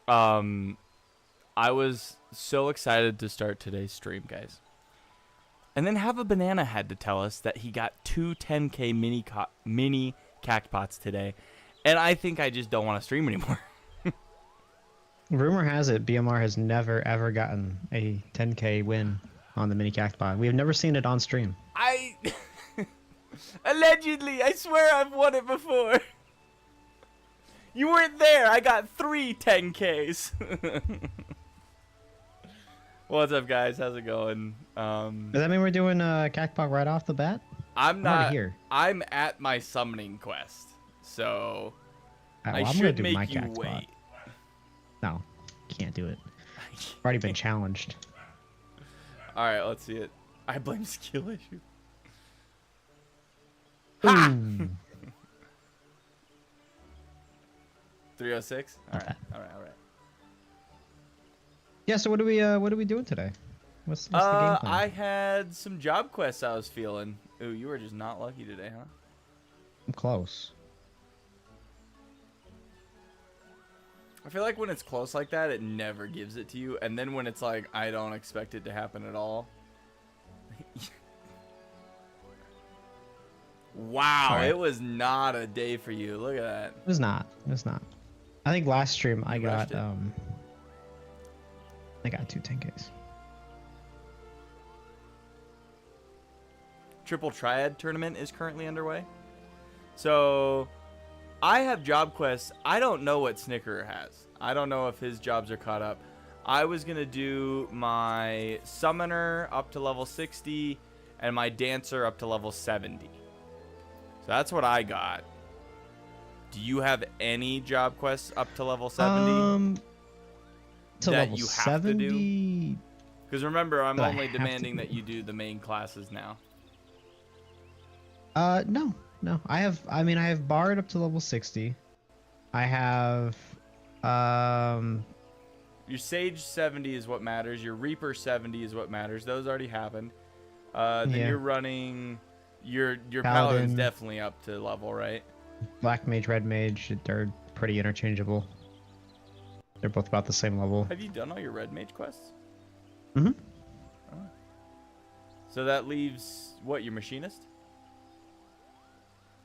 I was so excited to start today's stream, guys. And then Have a Banana had to tell us that he got two 10K mini cactpots today. And I think I just don't want to stream anymore. Rumor has it BMR has never ever gotten a 10K win on the mini cactbot. We have never seen it on stream. Allegedly, I swear I've won it before. You weren't there. I got 3 10Ks. What's up, guys? How's it going? Does that mean we're doing cactbot right off the bat? I'm not here. I'm at my summoning quest, so Right, I should make you wait. No, can't do it. I've already been challenged. All right, let's see it. I blame skill issue. Ha! 306. All right. Yeah. So what are we doing today? What's the game plan? I had some job quests I was feeling. Ooh, you were just not lucky today, huh? I'm close. I feel like when it's close like that, it never gives it to you. And then when it's like, I don't expect it to happen at all. Wow, Sorry. It was not a day for you. Look at that. It was not. I think last stream I got 2 10Ks. Triple Triad tournament is currently underway. So I have job quests. I don't know what Snicker has. I don't know if his jobs are caught up. I was going to do my summoner up to level 60 and my dancer up to level 70. So that's what I got. Do you have any job quests up to level 70? To that level you have 70? to do? Because remember, I'm I only have to demanding do. that you do the main classes now. No. I have Bard up to level 60. I have Your Sage 70 is what matters. Your Reaper 70 is what matters. Those already happened. Then Yeah. you're running your Paladin. Paladin's definitely up to level, right? Black Mage, Red Mage. They're pretty interchangeable. They're both about the same level. Have you done all your Red Mage quests? Mm-hmm. Oh. So that leaves what, your Machinist?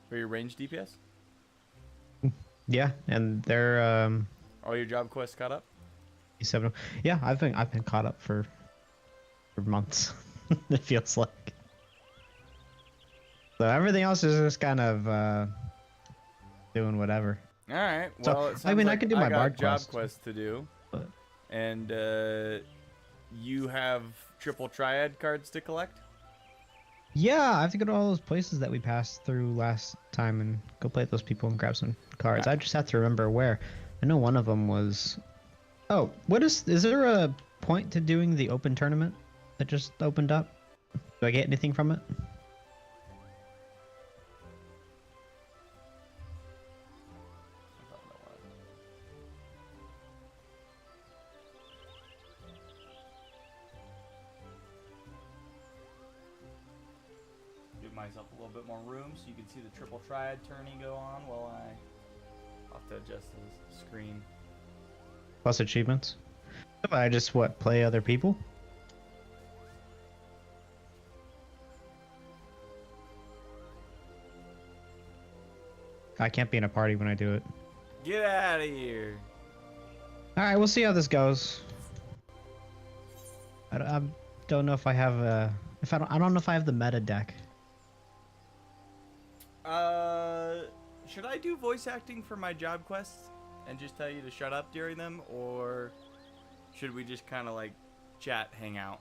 For your range DPS? Yeah, and they're All your job quests caught up? E7. Yeah, I've been caught up for months. It feels like. So everything else is just kind of doing whatever. All right. So, Well, it sounds I like can do my got Bard job quest. to do, But and you have triple triad cards to collect. yeah, I have to go to all those places that we passed through last time and go play with those people and grab some cards. I just have to remember where. I know one of them was. Oh, is there a point to doing the open tournament that just opened up? Do I get anything from it? Give myself a little bit more room so you can see the triple triad tourney go on while I'll have to adjust the screen. Plus achievements. I just play other people? I can't be in a party when I do it. Get out of here. All right, we'll see how this goes. I don't know if I have I don't know if I have the meta deck. Should I do voice acting for my job quests and just tell you to shut up during them, or should we just kind of like chat, hang out?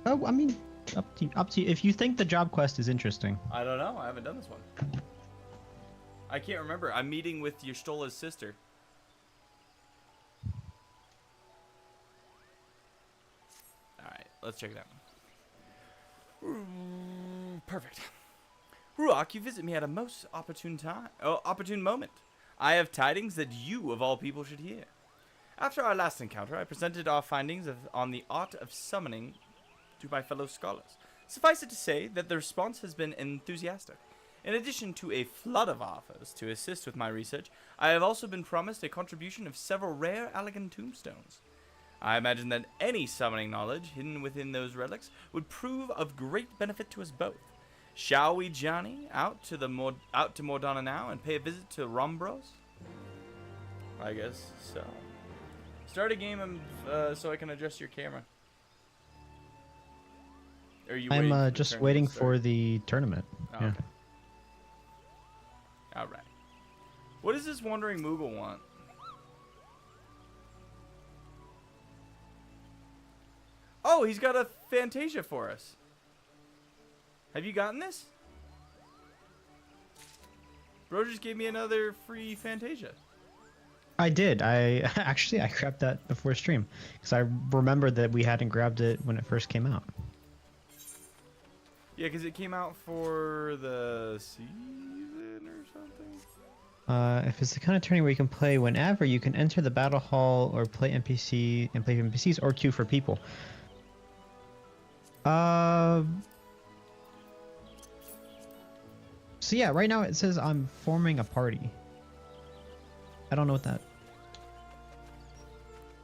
Oh, I mean, up to you. If you think the job quest is interesting. I don't know. I haven't done this one. I can't remember. I'm meeting with Yostola's sister. All right, let's check it out. Perfect. Ruach, you visit me at a most opportune moment. I have tidings that you, of all people, should hear. After our last encounter, I presented our findings on the art of summoning to my fellow scholars. Suffice it to say that the response has been enthusiastic, In addition to a flood of offers to assist with my research, I have also been promised a contribution of several rare elegant tombstones. I imagine that any summoning knowledge hidden within those relics would prove of great benefit to us both. Shall we journey out to Mordana now and pay a visit to Rombros? I guess so. Start a game so I can adjust your camera. Are you I'm just waiting for the tournament. Oh, yeah. okay. All right. What does this wandering Moogle want? Oh, he's got a Fantasia for us. Have you gotten this? Bro just gave me another free Fantasia. I did. I grabbed that before stream because I remembered that we hadn't grabbed it when it first came out. Yeah, because it came out for the season or something. If it's the kind of tourney where you can play whenever, you can enter the battle hall or play NPCs or queue for people. So yeah, right now it says I'm forming a party. I don't know what that.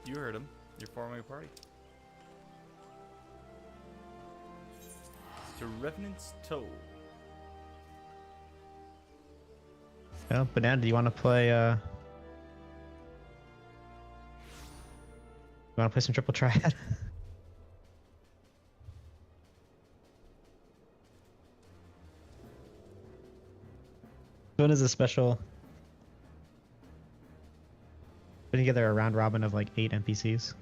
You heard him. You're forming a party. To Revenant's Toe. Yeah, Banana, do you want to play? You want to play some triple triad? One is a special. Putting together a round robin of like 8 NPCs.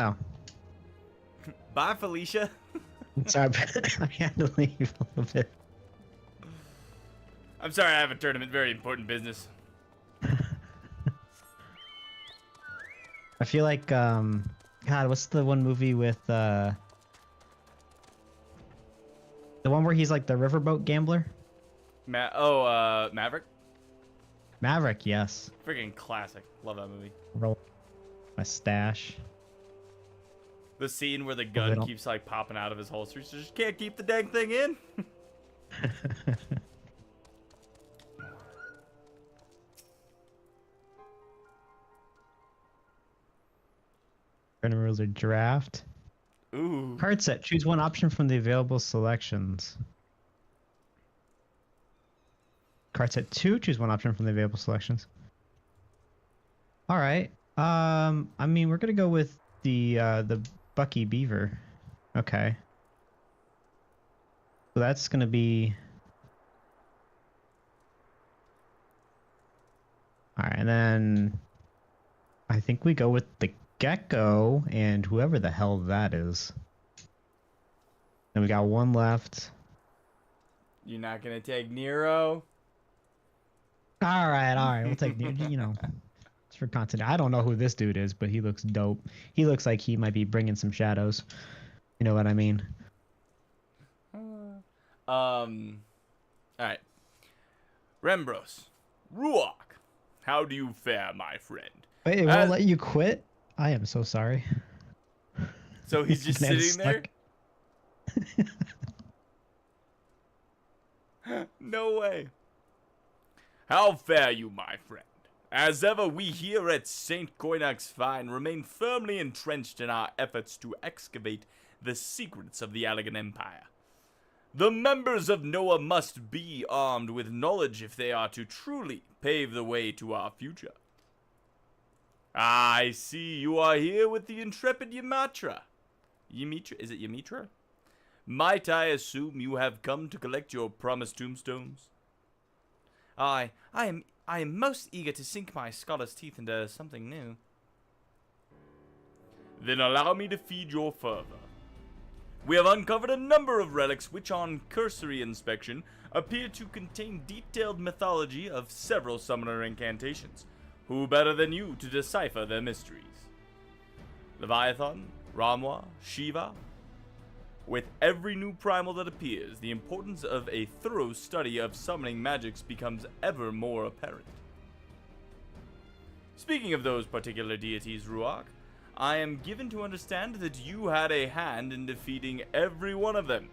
Oh. Bye, Felicia. Sorry, I had to leave a little bit. I'm sorry, I have a tournament. Very important business. I feel like, God, what's the one movie with, the one where he's like the riverboat gambler? Maverick? Maverick, yes. Freaking classic. Love that movie. Roll my stash. The scene where the gun keeps like popping out of his holster. So just can't keep the dang thing in. Tournament rules are draft. Ooh. Card set. Choose one option from the available selections. Card set 2. Choose one option from the available selections. All right. I mean, we're gonna go with the Bucky Beaver. Okay. So that's gonna be. All right, and then I think we go with the Gecko and whoever the hell that is. Then we got one left. You're not gonna take Nero? All right, we'll take you know. It's for content. I don't know who this dude is, but he looks dope. He looks like he might be bringing some shadows. You know what I mean? All right. Rembros, Ruach, how do you fare, my friend? Wait, it won't let you quit? I am so sorry. So he's just sitting there? No way. How fare you, my friend? As ever, we here at St. FFXIV remain firmly entrenched in our efforts to excavate the secrets of the Allegan Empire. The members of Noah must be armed with knowledge if they are to truly pave the way to our future. I see you are here with the intrepid Ymitra. Is it Ymitra? Might I assume you have come to collect your promised tombstones? I am most eager to sink my scholar's teeth into something new. Then allow me to feed your fervor. We have uncovered a number of relics which on cursory inspection appear to contain detailed mythology of several summoner incantations. Who better than you to decipher their mysteries? Leviathan, Ramwa, Shiva. With every new primal that appears, the importance of a thorough study of summoning magics becomes ever more apparent. Speaking of those particular deities, Ruach, I am given to understand that you had a hand in defeating every one of them.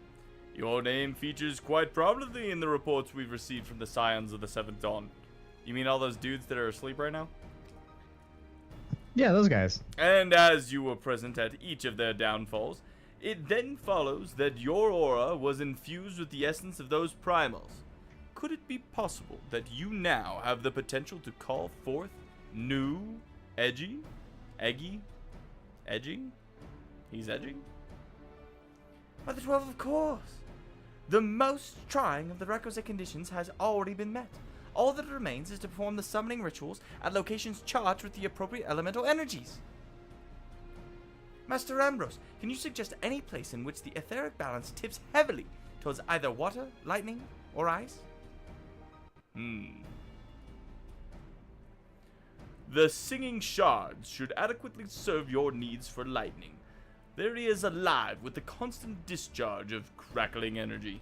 Your name features quite prominently in the reports we've received from the Scions of the Seventh Dawn. You mean all those dudes that are asleep right now? Yeah, those guys. And as you were present at each of their downfalls, it then follows that your aura was infused with the essence of those primals. Could it be possible that you now have the potential to call forth new, edgy, eggy, edging? He's edging? By the 12, of course. The most trying of the requisite conditions has already been met. All that remains is to perform the summoning rituals at locations charged with the appropriate elemental energies. Master Ambrose, can you suggest any place in which the etheric balance tips heavily towards either water, lightning, or ice? The singing shards should adequately serve your needs for lightning. Their area is alive with the constant discharge of crackling energy.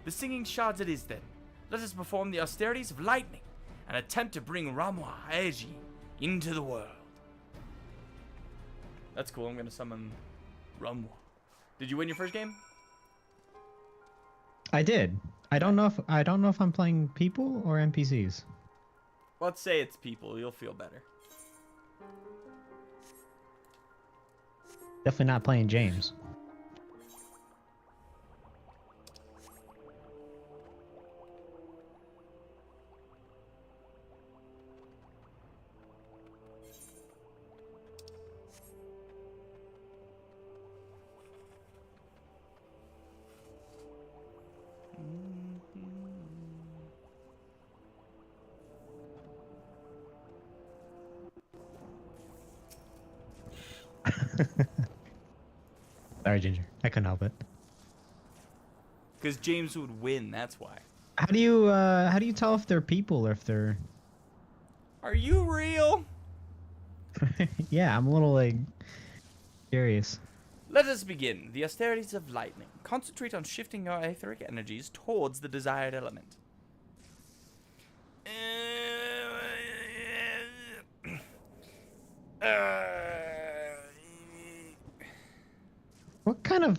The singing shards it is then. Let us perform the austerities of lightning and attempt to bring Ramwa Eji into the world. That's cool. I'm gonna summon Ramwa. Did you win your first game? I did. I don't know if I'm playing people or NPCs. Let's say it's people. You'll feel better. Definitely not playing James. Sorry, Ginger. I couldn't help it. Because James would win, that's why. How do you tell if they're people or if they're... Are you real? Yeah, I'm a little, like, curious. Let us begin. The austerities of lightning. Concentrate on shifting your etheric energies towards the desired element. What kind of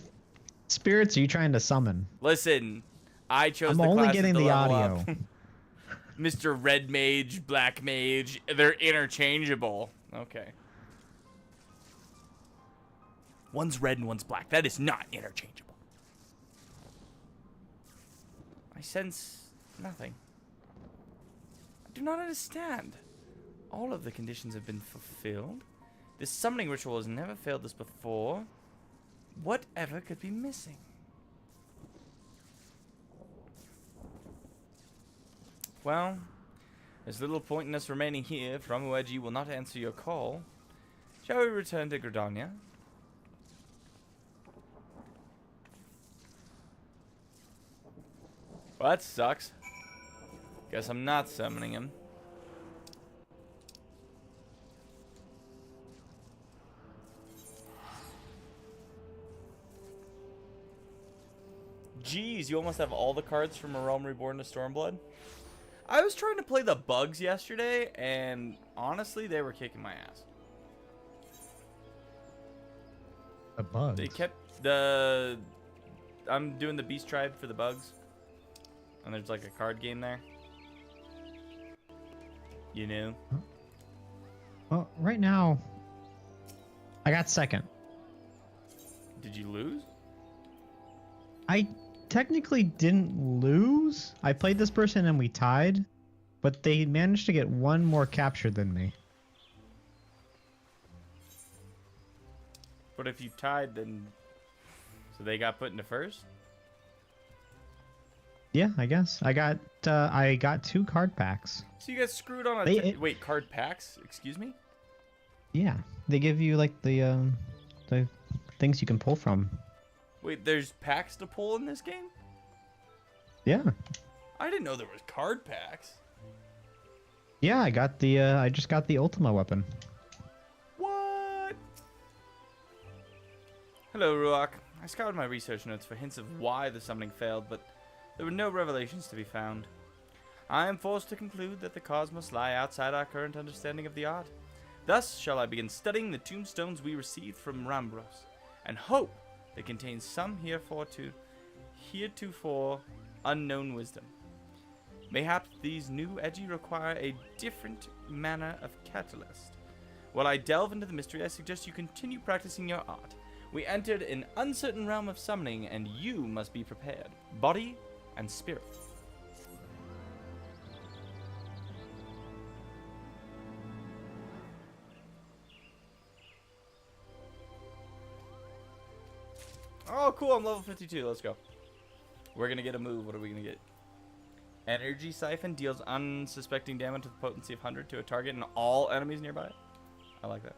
spirits are you trying to summon? Listen, I chose I'm the only classes getting to the level audio. up. Mr. Red Mage, Black Mage, they're interchangeable. Okay. One's red and one's black. That is not interchangeable. I sense nothing. I do not understand. All of the conditions have been fulfilled. This summoning ritual has never failed us before. Whatever could be missing? Well, there's little point in us remaining here, for Ramueji will not answer your call. Shall we return to Gridania? Well, that sucks. Guess I'm not summoning him. Jeez, you almost have all the cards from A Realm Reborn to Stormblood? I was trying to play the bugs yesterday, and honestly, they were kicking my ass. The bugs? They kept the... I'm doing the Beast Tribe for the bugs. And there's like a card game there. You know? Well, right now, I got second. Did you lose? I technically didn't lose. I played this person and we tied, but they managed to get one more capture than me. But if you tied, then... So they got put into first? Yeah, I guess. I got 2 card packs. So you got screwed on a... Wait, card packs? Excuse me? Yeah, they give you like the things you can pull from. Wait, there's packs to pull in this game? Yeah. I didn't know there was card packs. Yeah, I got the I just got the Ultima weapon. What? Hello, Ruach. I scoured my research notes for hints of why the summoning failed, but there were no revelations to be found. I am forced to conclude that the cause must lie outside our current understanding of the art. Thus shall I begin studying the tombstones we received from Rambros, and hope they contain some heretofore unknown wisdom. Mayhap these new edgy require a different manner of catalyst. While I delve into the mystery, I suggest you continue practicing your art. We entered an uncertain realm of summoning, and you must be prepared, body and spirit. Oh, cool, I'm level 52. Let's go. We're going to get a move. What are we going to get? Energy Siphon deals unsuspecting damage with a potency of 100 to a target and all enemies nearby. I like that.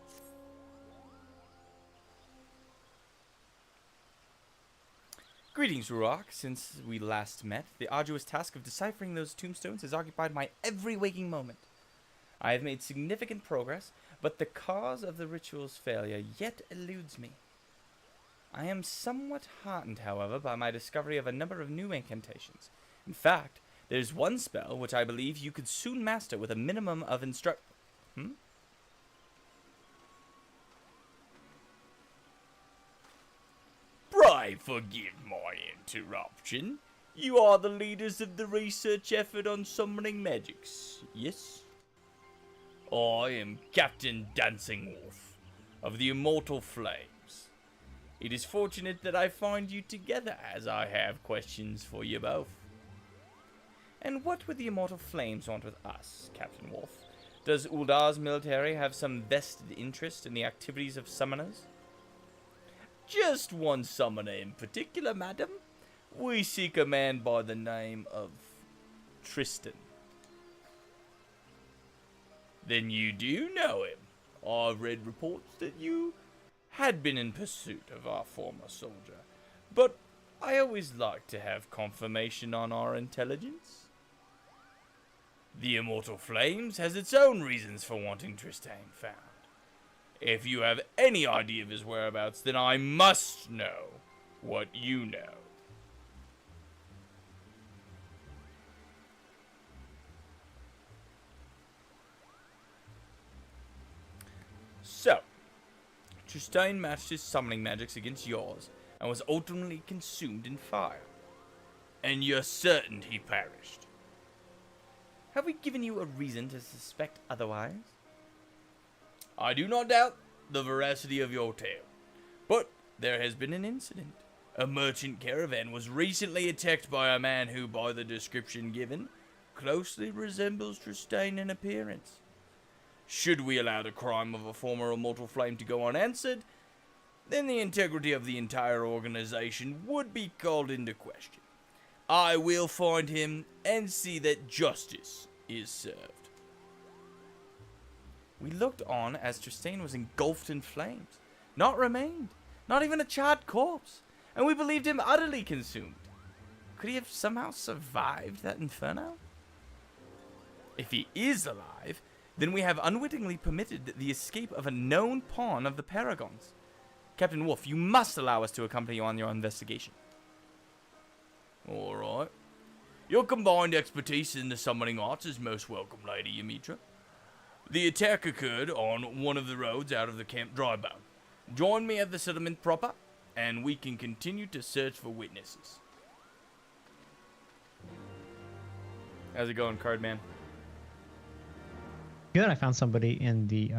Greetings, Ruach. Since we last met, the arduous task of deciphering those tombstones has occupied my every waking moment. I have made significant progress, but the cause of the ritual's failure yet eludes me. I am somewhat heartened, however, by my discovery of a number of new incantations. In fact, there's one spell which I believe you could soon master with a minimum of Pray forgive my interruption. You are the leaders of the research effort on summoning magics, yes? I am Captain Dancing Wolf of the Immortal Flames. It is fortunate that I find you together, as I have questions for you both. And what would the Immortal Flames want with us, Captain Wolf? Does Uldar's military have some vested interest in the activities of summoners? Just one summoner in particular, madam. We seek a man by the name of Tristan. Then you do know him. I've read reports that you had been in pursuit of our former soldier, but I always like to have confirmation on our intelligence. The Immortal Flames has its own reasons for wanting Tristan found. If you have any idea of his whereabouts, then I must know what you know. So, Tristan matched his summoning magics against yours, and was ultimately consumed in fire. And you're certain he perished. Have we given you a reason to suspect otherwise? I do not doubt the veracity of your tale, but there has been an incident. A merchant caravan was recently attacked by a man who, by the description given, closely resembles Tristan in appearance. Should we allow the crime of a former Immortal Flame to go unanswered, then the integrity of the entire organization would be called into question. I will find him and see that justice is served. We looked on as Tristan was engulfed in flames, not remained, not even a charred corpse, and we believed him utterly consumed. Could he have somehow survived that inferno? If he is alive, then we have unwittingly permitted the escape of a known pawn of the Paragons. Captain Wolf, you must allow us to accompany you on your investigation. Alright. Your combined expertise in the summoning arts is most welcome, Lady Yamitra. The attack occurred on one of the roads out of the Camp Drybound. Join me at the settlement proper, and we can continue to search for witnesses. How's it going, Cardman? Good. I found somebody in the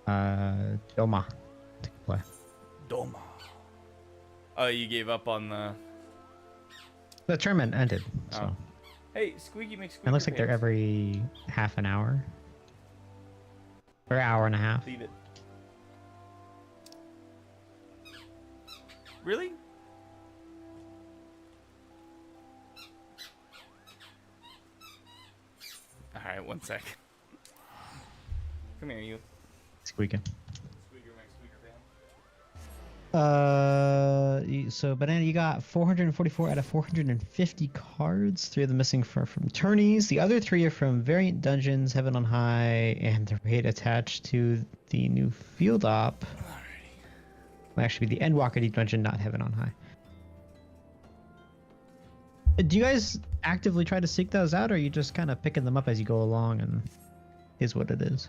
Doma to play. Doma. Oh, you gave up on The tournament ended, so. Oh. Hey, Squeaky McSqueaky. It looks like they're every half an hour. Or hour and a half. Leave it. Really? Alright, one sec. Come here, you. Squeaking. Squeaker McSqueaker fan. So Banana, you got 444 out of 450 cards. 3 of them missing from tourneys. The other 3 are from variant dungeons, Heaven on High, and the raid attached to the new field op. Well, actually, the Endwalker Deep Dungeon, not Heaven on High. Do you guys actively try to seek those out, or are you just kind of picking them up as you go along and is what it is?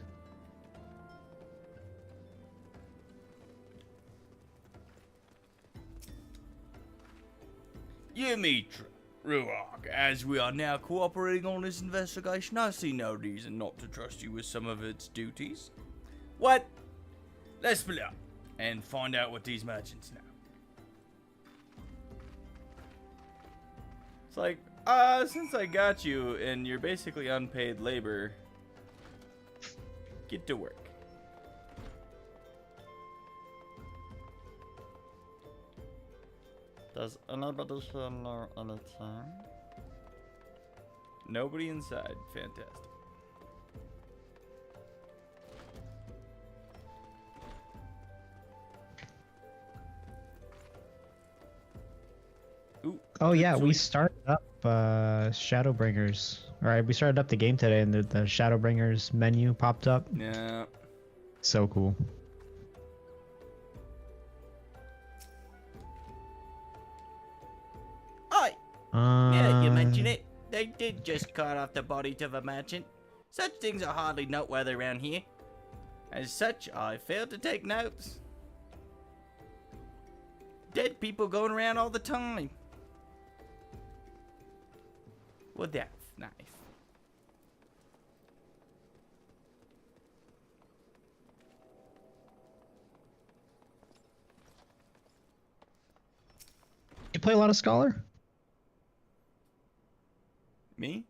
Yumitra, Ruark, as we are now cooperating on this investigation, I see no reason not to trust you with some of its duties. What? Let's split up and find out what these merchants know. It's like, since I got you and you're basically unpaid labor, get to work. Does anybody here know anything? Nobody inside. Fantastic. Ooh, Oh yeah, we we started up Shadowbringers. Alright, we started up the game today and the Shadowbringers menu popped up. Yeah. So cool. Aye. Yeah, you mention it. They did just cut off the body of a merchant. Such things are hardly noteworthy around here. As such, I failed to take notes. Dead people going around all the time. Well, that's nice. You play a lot of Scholar? Me?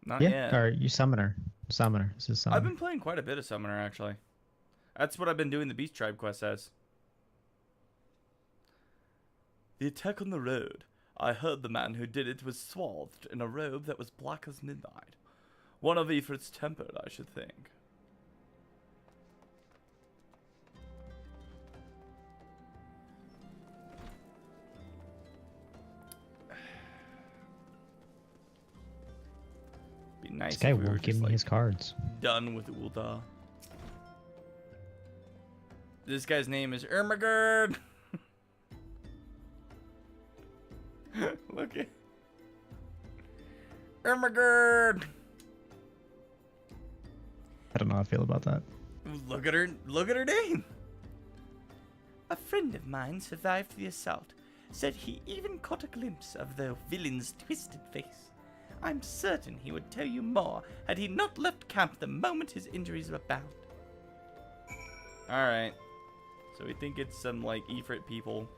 Not Yeah. yet. Or you Summoner? Summoner. This is Summoner. I've been playing quite a bit of Summoner, actually. That's what I've been doing the Beast Tribe quest as. The attack on the road. I heard the man who did it was swathed in a robe that was black as midnight. One of Ifrit's tempered, I should think. Be nice This guy if we were won't give just, me like, his cards. done with Ul'dah. This guy's name is Ermagerd. Look at Ermagerd. I don't know how I feel about that. Look at her. Look at her name. A friend of mine survived the assault. Said he even caught a glimpse of the villain's twisted face. I'm certain he would tell you more had he not left camp the moment his injuries were bound. Alright. So we think it's some, like, Ifrit people.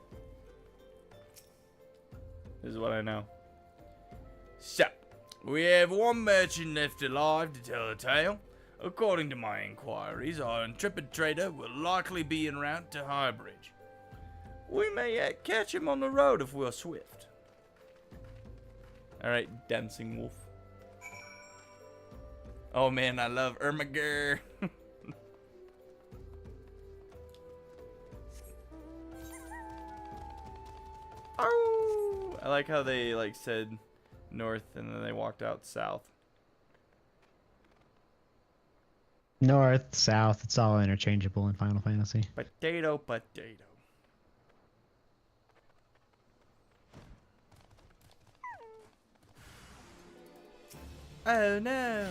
This is what I know. So, we have one merchant left alive to tell the tale. According to my inquiries, our intrepid trader will likely be en route to Highbridge. We may yet catch him on the road if we're swift. Alright, Dancing Wolf. Oh man, I love Ermagerd. Oh, I like how they like said north and then they walked out south. North, south, it's all interchangeable in Final Fantasy. Potato, potato. Oh no.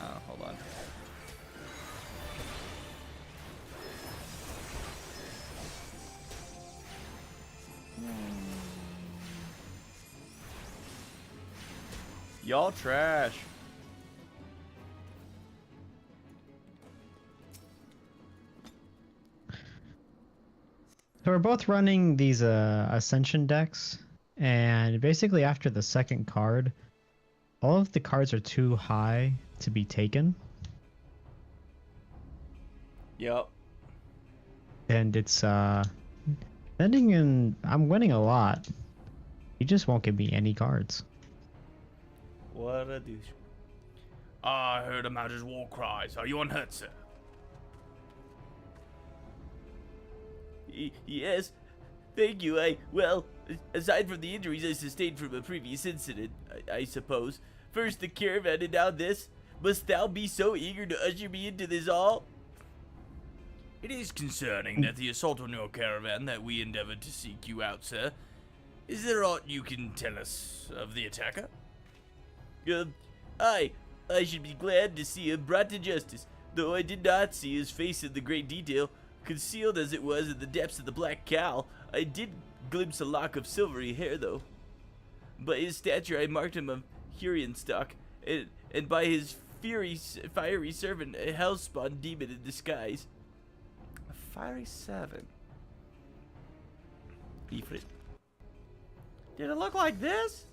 Oh, hold on. Y'all trash. So we're both running these Ascension decks, and basically after the second card, all of the cards are too high to be taken. Yep. And it's ending in I'm winning a lot. He just won't give me any cards. What a douche. I heard a matter's war cries. Are you unhurt, sir? Yes, thank you. Well, aside from the injuries I sustained from a previous incident, I suppose. First the caravan and now this. Must thou be so eager to usher me into this all? It is concerning that the assault on your caravan that we endeavored to seek you out, sir. Is there aught you can tell us of the attacker? I should be glad to see him brought to justice, though I did not see his face in the great detail. Concealed as it was in the depths of the black cowl, I did glimpse a lock of silvery hair, though. By his stature, I marked him of Hurrian stock, and by his fiery servant, a hellspawn demon in disguise. A fiery servant. Ifrit. Did it look like this?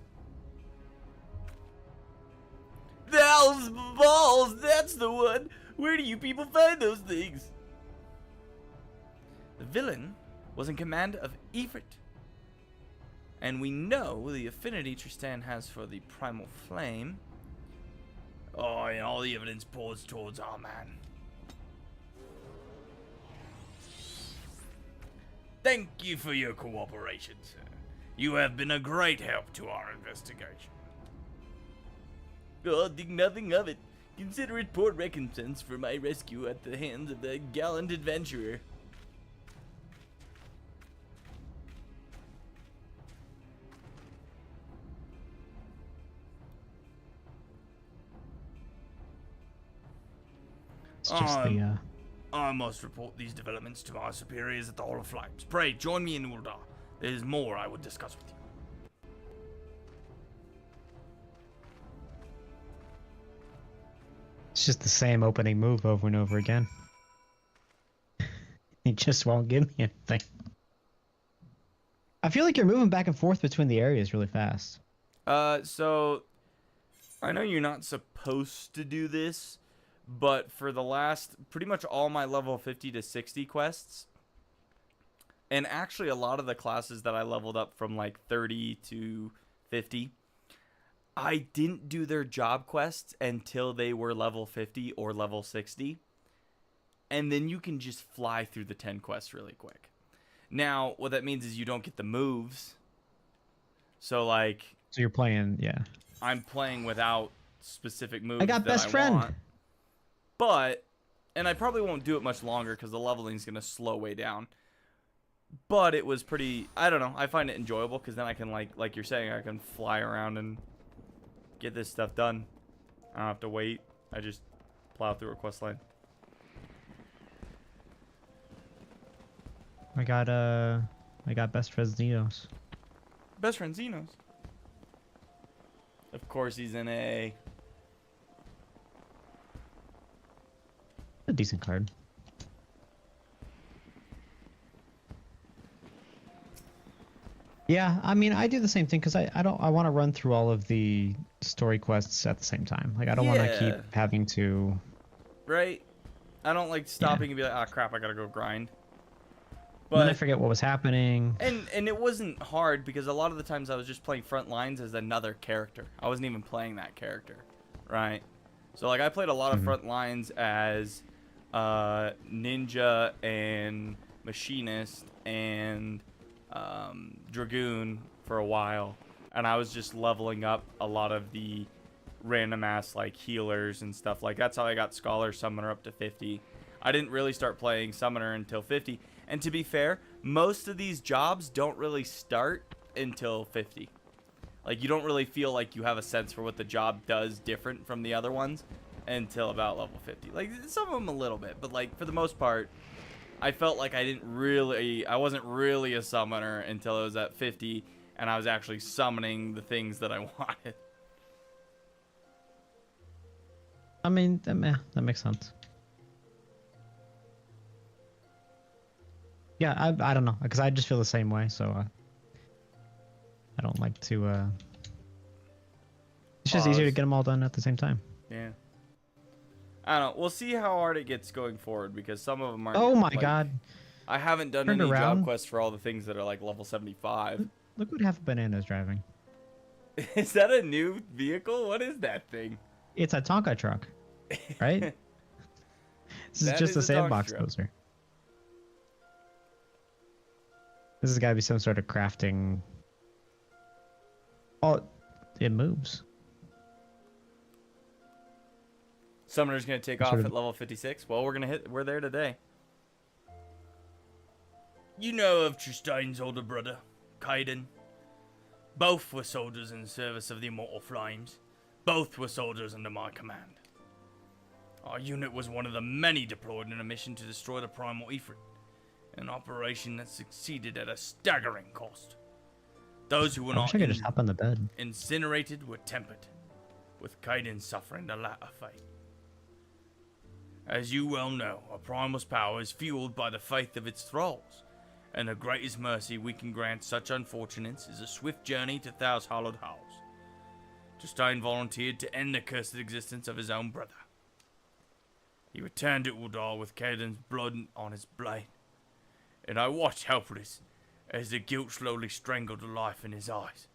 Those balls! That's the one! Where do you people find those things? The villain was in command of Ifrit. And we know the affinity Tristan has for the primal flame. Oh, and all the evidence points towards our man. Thank you for your cooperation, sir. You have been a great help to our investigation. Oh, think nothing of it. Consider it poor recompense for my rescue at the hands of the gallant adventurer. It's just the I must report these developments to my superiors at the Hall of Flames. Pray, join me in Uldar. There is more I would discuss with you. It's just the same opening move over and over again. He just won't give me anything. I feel like you're moving back and forth between the areas really fast. So I know you're not supposed to do this, but for the last pretty much all my level 50 to 60 quests, and actually a lot of the classes that I leveled up from like 30 to 50, I didn't do their job quests until they were level 50 or level 60. And then you can just fly through the 10 quests really quick. Now, what that means is you don't get the moves. So like, So you're playing, yeah. I'm playing without specific moves. I got that best friend. want. But, and I probably won't do it much longer because the leveling is going to slow way down. But it was pretty, I don't know, I find it enjoyable because then I can, like you're saying, I can fly around and get this stuff done. I don't have to wait. I just plow through a quest line. I got best friend Xenos. Best friend Xenos. Of course he's in a... A decent card. Yeah, I mean, I do the same thing because I want to run through all of the story quests at the same time. Like, I don't want to keep having to... Right? I don't like stopping and be like, ah, crap, I gotta go grind. But then I forget what was happening. And it wasn't hard because a lot of the times I was just playing front lines as another character. I wasn't even playing that character, right? So, like, I played a lot of front lines as ninja and machinist and dragoon for a while, and I was just leveling up a lot of the random ass like healers and stuff. Like, that's how I got scholar summoner up to 50. I didn't really start playing summoner until 50, and to be fair, most of these jobs don't really start until 50. Like, you don't really feel like you have a sense for what the job does different from the other ones until about level 50. Like, some of them a little bit, but like for the most part, I felt like I wasn't really a summoner until I was at 50, and I was actually summoning the things that I wanted. I mean, that makes sense. Yeah, I don't know, because I just feel the same way, so I don't like to... It's just easier to get them all done at the same time. Yeah. I don't know. We'll see how hard it gets going forward, because some of them are... Oh my like, god. I haven't done any job quests for all the things that are like level 75. Look what Half a Banana's driving. Is that a new vehicle? What is that thing? It's a Tonka truck, right? This is just a sandbox poser. This has got to be some sort of crafting. Oh, it moves. Summoner's gonna take off Sort of- at level 56. Well, we're there today. You know of Tristane's older brother, Kaiden. Both were soldiers in service of the Immortal Flames. Both were soldiers under my command. Our unit was one of the many deployed in a mission to destroy the Primal Ifrit, an operation that succeeded at a staggering cost. Those who were I wish not I could just hop on the bed. incinerated were tempered, with Kaiden suffering the latter fate. As you well know, a Primal's power is fueled by the faith of its thralls, and the greatest mercy we can grant such unfortunates is a swift journey to Thau's hallowed halls. Justine volunteered to end the cursed existence of his own brother. He returned to Uldar with Kaiden's blood on his blade, and I watched helpless as the guilt slowly strangled the life in his eyes.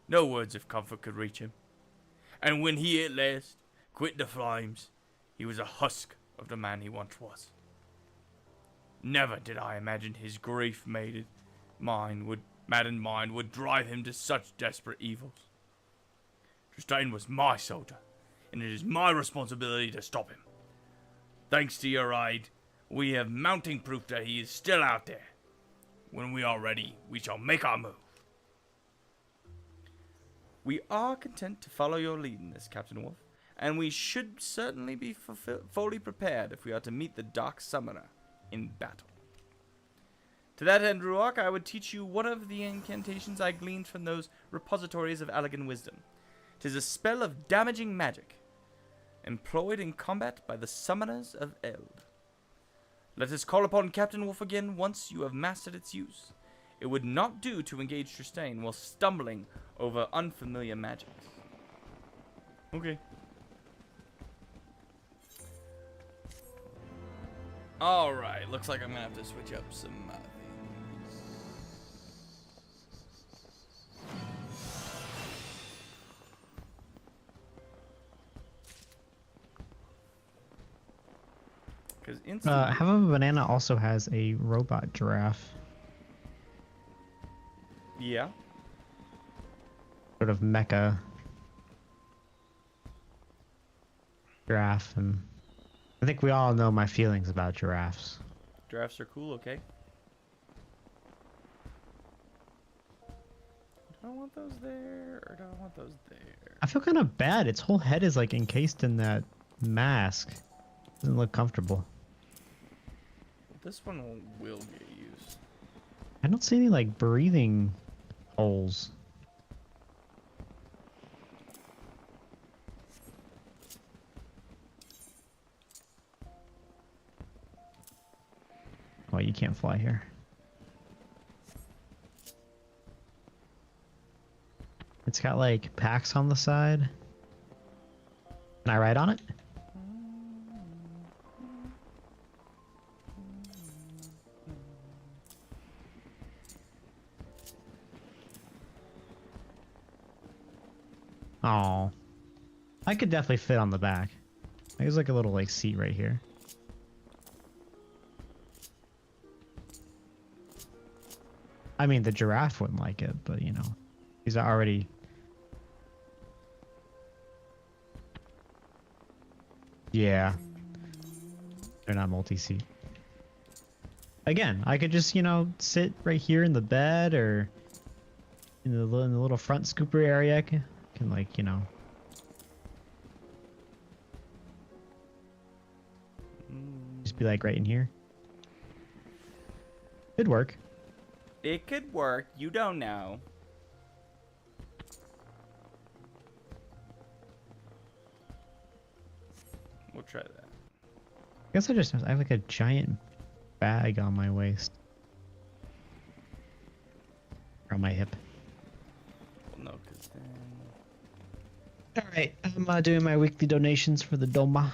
No words of comfort could reach him, and when he at last quit the flames, he was a husk of the man he once was. Never did I imagine his grief-maddened mind would drive him to such desperate evils. Tristane was my soldier, and it is my responsibility to stop him. Thanks to your aid, we have mounting proof that he is still out there. When we are ready, we shall make our move. We are content to follow your lead in this, Captain Wolf, and we should certainly be fully prepared if we are to meet the Dark Summoner in battle. To that end, Ruach, I would teach you one of the incantations I gleaned from those repositories of elegant wisdom. 'Tis a spell of damaging magic, employed in combat by the summoners of Eld. Let us call upon Captain Wolf again once you have mastered its use. It would not do to engage Tristane while stumbling over unfamiliar magics. Okay. Alright, looks like I'm gonna have to switch up some things. Because instantly... Half of a Banana also has a robot giraffe. Yeah. Sort of mecha giraffe, and I think we all know my feelings about giraffes. Giraffes are cool, okay. Do I want those there, or do I want those there? I feel kind of bad. Its whole head is like encased in that mask. Doesn't look comfortable. This one will get used. I don't see any like breathing holes. Oh, you can't fly here. It's got like packs on the side. Can I ride on it? Oh, I could definitely fit on the back. There's like a little like seat right here. I mean, the giraffe wouldn't like it, but you know, these are already. Yeah, they're not multi-seat. Again, I could just, you know, sit right here in the bed or in the little front scooper area. I can like, you know. Just be like right in here. It'd work. It could work. You don't know. We'll try that. I guess I have like a giant bag on my waist. Or on my hip. Well, no, because then... Alright, I'm doing my weekly donations for the Doma.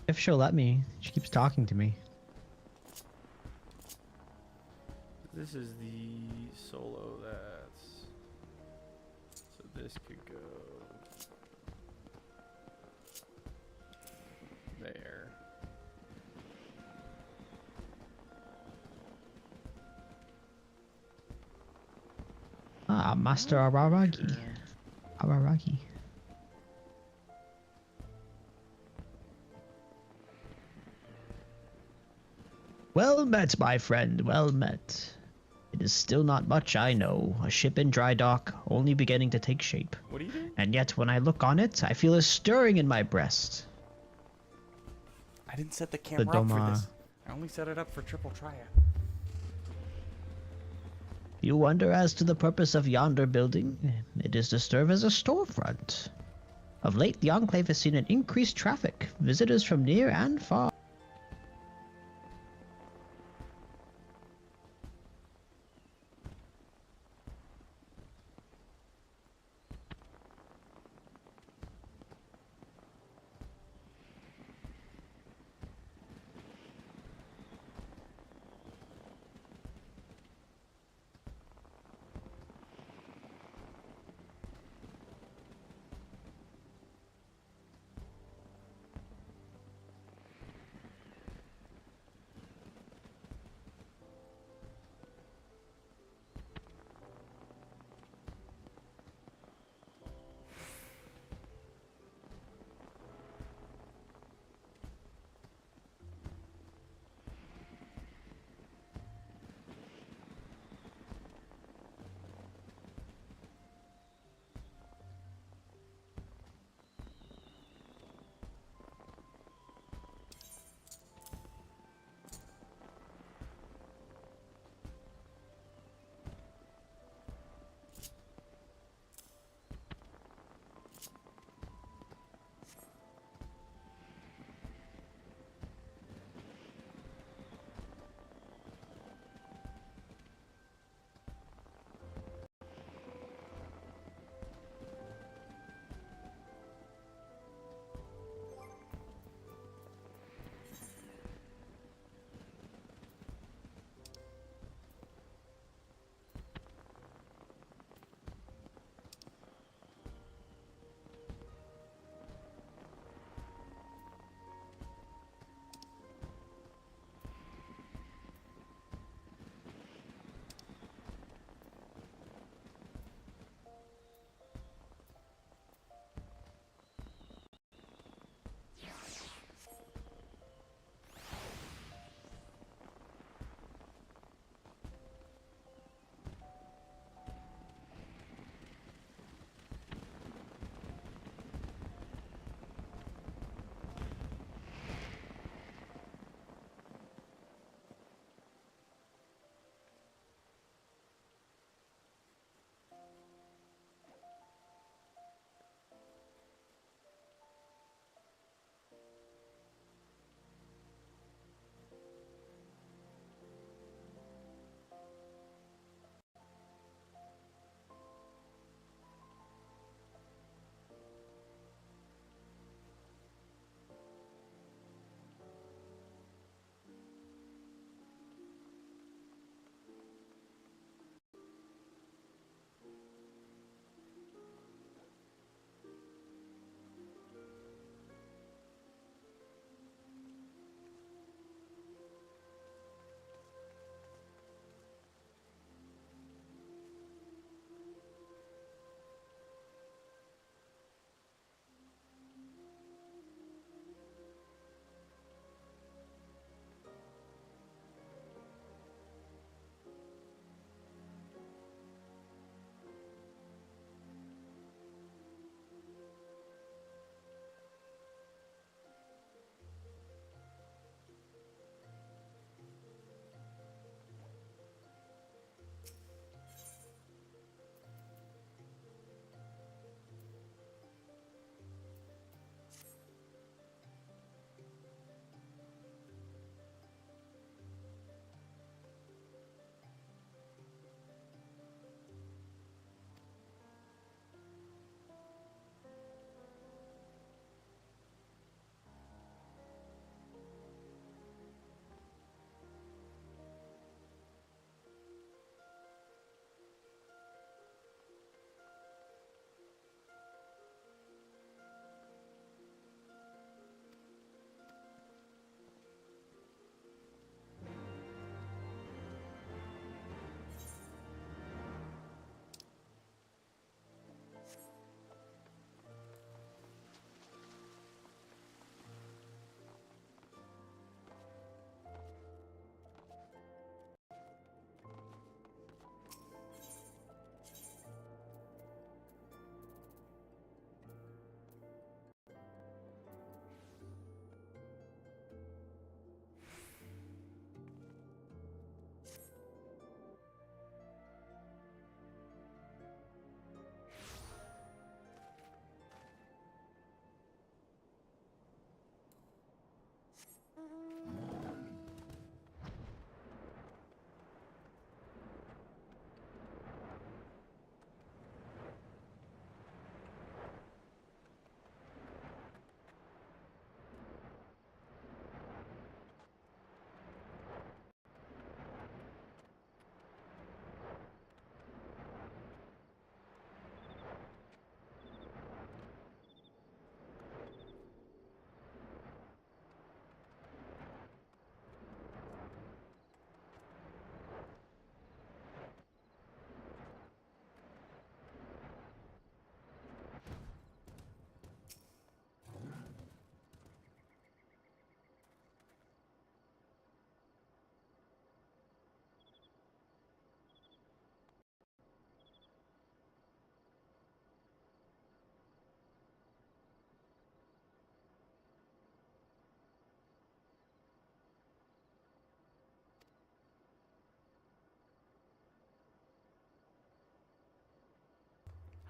If she'll let me. She keeps talking to me. This is the solo that's... So this could go... there. Ah, Master Araragi. Araragi. Well met, my friend, well met. It is still not much I know. A ship in dry dock, only beginning to take shape. What are you doing? And yet when I look on it, I feel a stirring in my breast. I didn't set the camera up for Doma. this. I only set it up for triple triad. You wonder as to the purpose of yonder building? It is to serve as a storefront. Of late, the Enclave has seen an increased traffic, visitors from near and far.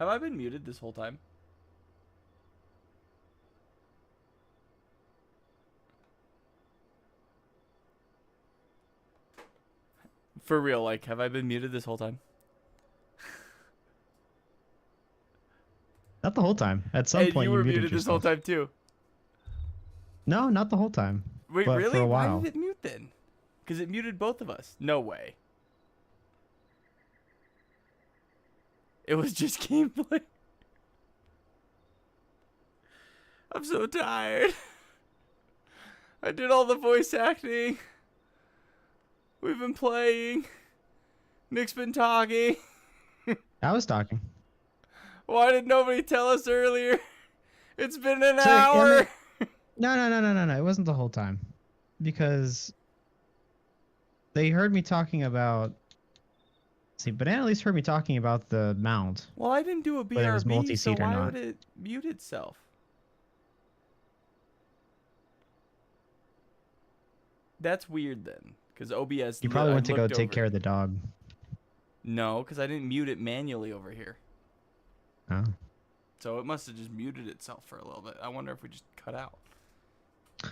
Have I been muted this whole time? For real, like, have I been muted this whole time? Not the whole time. At some And point, you you were muted muted this whole yourself. time too. No, not the whole time. Wait, but really? For a Why while. did it mute then? Because it muted both of us. No way. It was just gameplay. I'm so tired. I did all the voice acting. We've been playing. Nick's been talking. I was talking. Why did nobody tell us earlier? It's been an So, hour. No. It wasn't the whole time. Because they heard me talking about... See, Banana at least heard me talking about the mount. Well, I didn't do a Whether it was BRB, so multi-seat or why not. would it mute itself? That's weird then, because OBS. You probably I went to go looked take over. care of the dog. No, because I didn't mute it manually over here. Oh. So it must have just muted itself for a little bit. I wonder if we just cut out. I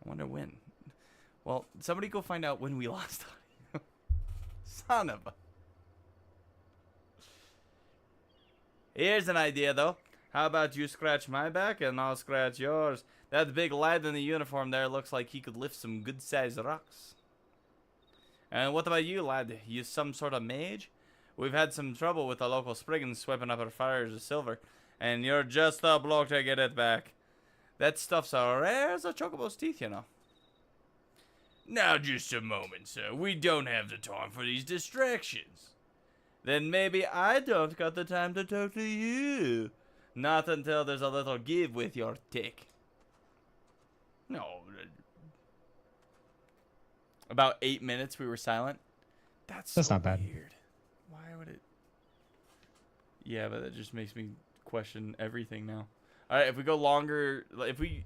wonder when. Well, somebody go find out when we lost audio. Son of a. Here's an idea, though. How about you scratch my back and I'll scratch yours? That big lad in the uniform there looks like he could lift some good-sized rocks. And what about you, lad? You some sort of mage? We've had some trouble with the local Spriggans sweeping up our fires of silver, and you're just the bloke to get it back. That stuff's as rare as a chocobo's teeth, you know. Now, just a moment, sir. We don't have the time for these distractions. Then maybe I don't got the time to talk to you. Not until there's a little give with your tick. No. About 8 minutes we were silent. That's so not bad. weird. Why would it? Yeah, but that just makes me question everything now. All right, if we go longer,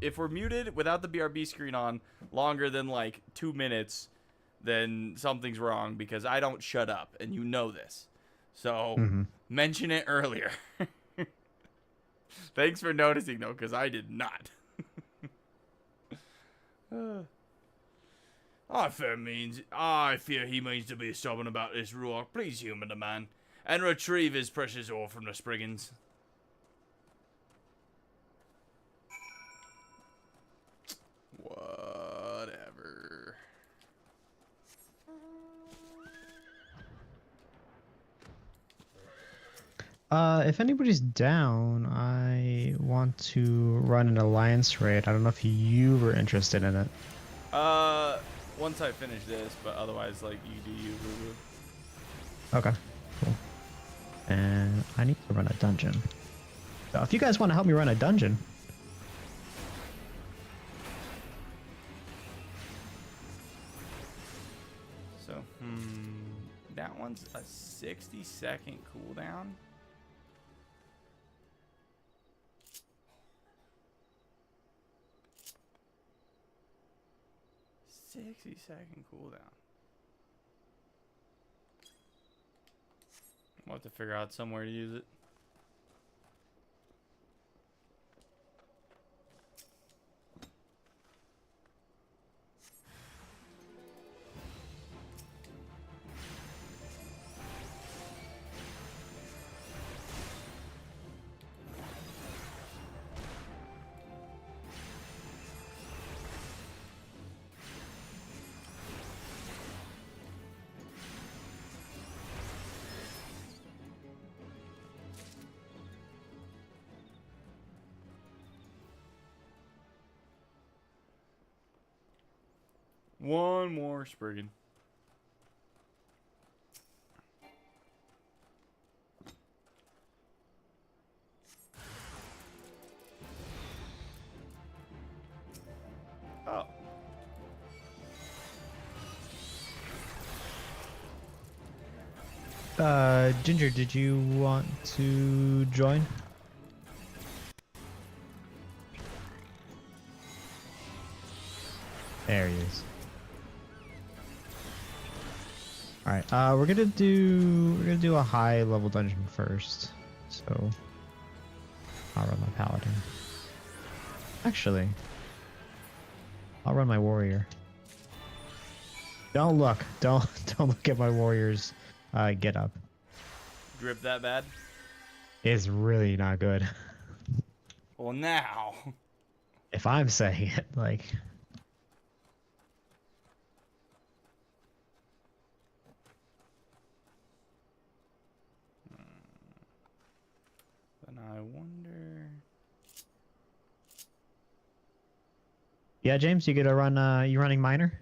if we're muted without the BRB screen on longer than like 2 minutes, then something's wrong because I don't shut up, and you know this. So mention it earlier. Thanks for noticing though, because I did not. I fear he means to be stubborn about this rock. Please humour the man, and retrieve his precious ore from the Spriggans. Whatever. If anybody's down, I want to run an alliance raid. I don't know if you were interested in it. Once I finish this, but otherwise, like, you do you, boo-boo. Okay, cool. And I need to run a dungeon. So if you guys want to help me run a dungeon, So, that one's a 60-second cooldown. Cooldown. We'll have to figure out somewhere to use it. One more Spriggan. Oh. Ginger, did you want to join? There he is. All right. We're gonna do a high level dungeon first. So I'll run my paladin. Actually, I'll run my warrior. Don't look. Don't look at my warrior's get up. Drip that bad? It's really not good. Well, now. If I'm saying it, like. Then I wonder. Yeah, James, you gonna run? You running miner?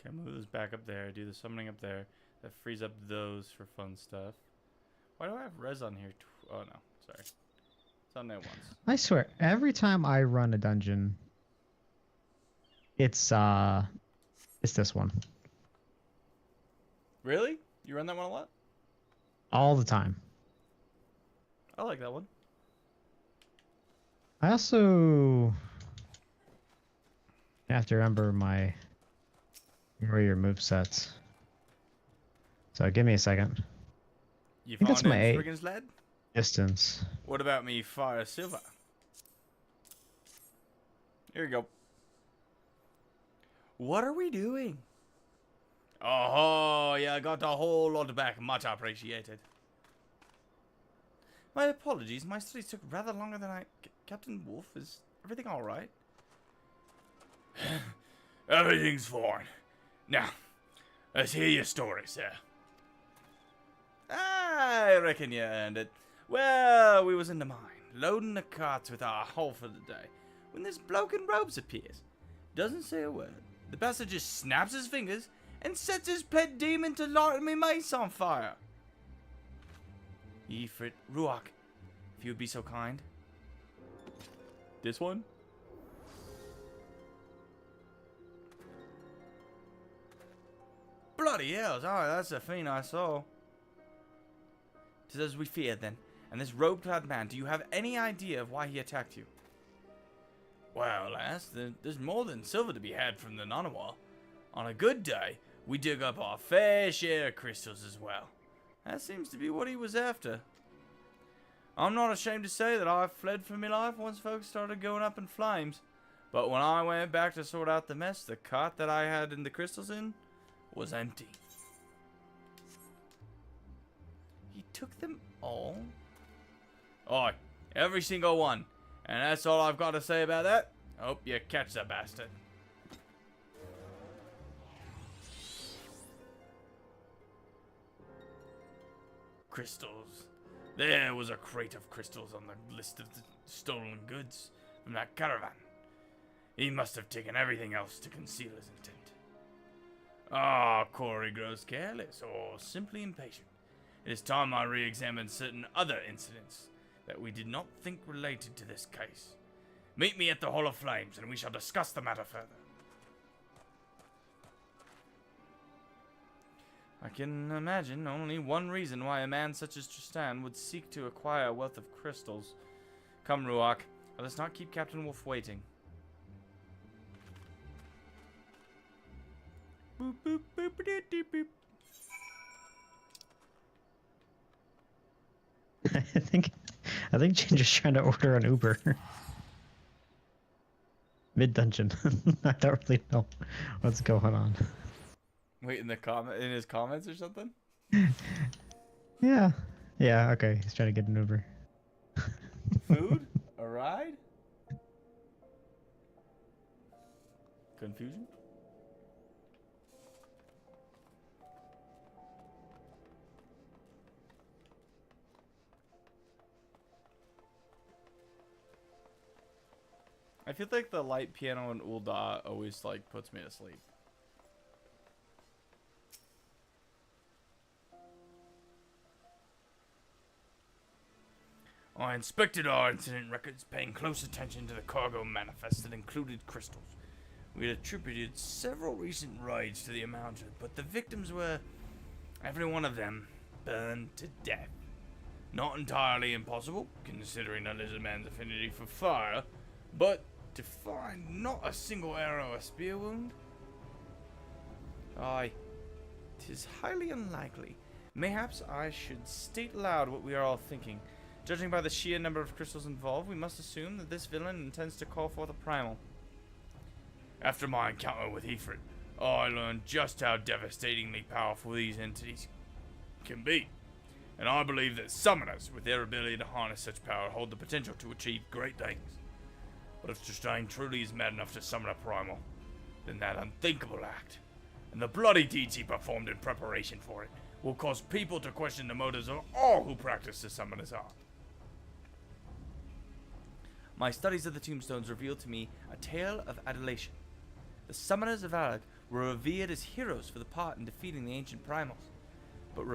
Okay, move this back up there. Do the summoning up there. That frees up those for fun stuff. Why do I have res on here? Oh no, sorry. It's on there once. I swear, every time I run a dungeon, it's this one Really? You run that one a lot? all the time. I like that one. I also have to remember my warrior movesets. So give me a second. You think that's found my it, 8. friggin' lad? Distance. What about me, Fire Silver? Here you go. What are we doing? Oh, yeah, I got a whole lot back. Much appreciated. My apologies. My studies took rather longer than I... Captain Wolf, is everything alright? Everything's fine. Now, let's hear your story, sir. I reckon you earned it. Well, we was in the mine, loading the carts with our haul for the day, when this bloke in robes appears. Doesn't say a word. The bastard just snaps his fingers and sets his pet demon to light me mace on fire. Ifrit, Ruach, if you would be so kind. This one? Bloody hell, that's the fiend I saw. 'Tis as we feared then. And this robe-clad man, do you have any idea of why he attacked you? Well, lass, there's more than silver to be had from the Nanawa. On a good day, we dig up our fair share of crystals as well. That seems to be what he was after. I'm not ashamed to say that I fled for my life once folks started going up in flames. But when I went back to sort out the mess, the cart that I had in the crystals in was empty. He took them all? Oi, every single one. And that's all I've got to say about that. Hope you catch the bastard. Crystals. There was a crate of crystals on the list of the stolen goods from that caravan. He must have taken everything else to conceal his intent. Ah, Corey grows careless or simply impatient. It is time I re-examined certain other incidents that we did not think related to this case. Meet me at the Hall of Flames and we shall discuss the matter further. I can imagine only one reason why a man such as Tristan would seek to acquire a wealth of crystals. Come, Ruach, let us not keep Captain Wolf waiting. Boop, boop, boop, boop, boop, boop. I think Ginger's trying to order an Uber. Mid dungeon. I don't really know what's going on. Wait, in his comments or something? Yeah. Yeah, okay. He's trying to get an Uber. Food? A ride? Confusion? I feel like the light piano in Ulda always like puts me to sleep. I inspected our incident records, paying close attention to the cargo manifest that included crystals. We had attributed several recent raids to the amount, but the victims were Every one of them burned to death. Not entirely impossible, considering a lizard man's affinity for fire, but to find not a single arrow or spear wound? Aye, 'tis highly unlikely. Mayhaps I should state aloud what we are all thinking. Judging by the sheer number of crystals involved, we must assume that this villain intends to call forth a primal. After my encounter with Ifrit, I learned just how devastatingly powerful these entities can be. And I believe that summoners, with their ability to harness such power, hold the potential to achieve great things. But if Tristane truly is mad enough to summon a primal, then that unthinkable act, and the bloody deeds he performed in preparation for it, will cause people to question the motives of all who practice the summoner's art. My studies of the tombstones revealed to me a tale of adulation. The summoners of Alag were revered as heroes for the part in defeating the ancient primals, but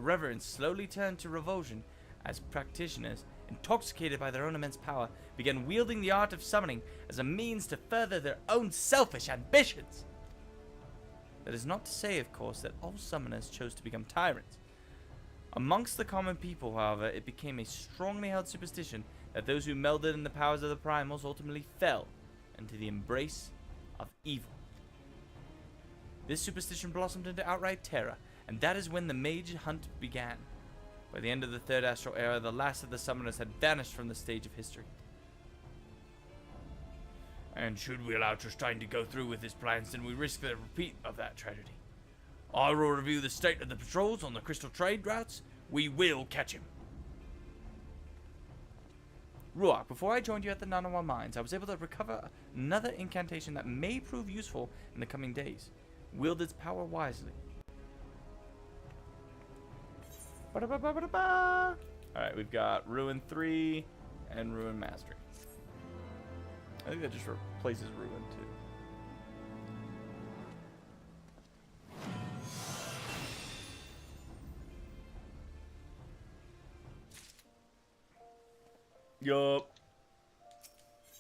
reverence slowly turned to revulsion as practitioners, intoxicated by their own immense power, began wielding the art of summoning as a means to further their own selfish ambitions. That is not to say, of course, that all summoners chose to become tyrants. Amongst the common people, however, it became a strongly held superstition that those who melded in the powers of the primals ultimately fell into the embrace of evil. This superstition blossomed into outright terror, and that is when the mage hunt began. By the end of the Third Astral Era, the last of the summoners had vanished from the stage of history. And should we allow Tristane to go through with his plans, then we risk the repeat of that tragedy. I will review the state of the patrols on the crystal trade routes. We will catch him. Ruach, before I joined you at the Nanawa Mines, I was able to recover another incantation that may prove useful in the coming days. Wield its power wisely. Alright, we've got Ruin 3 and Ruin Mastery. I think that just replaces Ruin 2. Yup.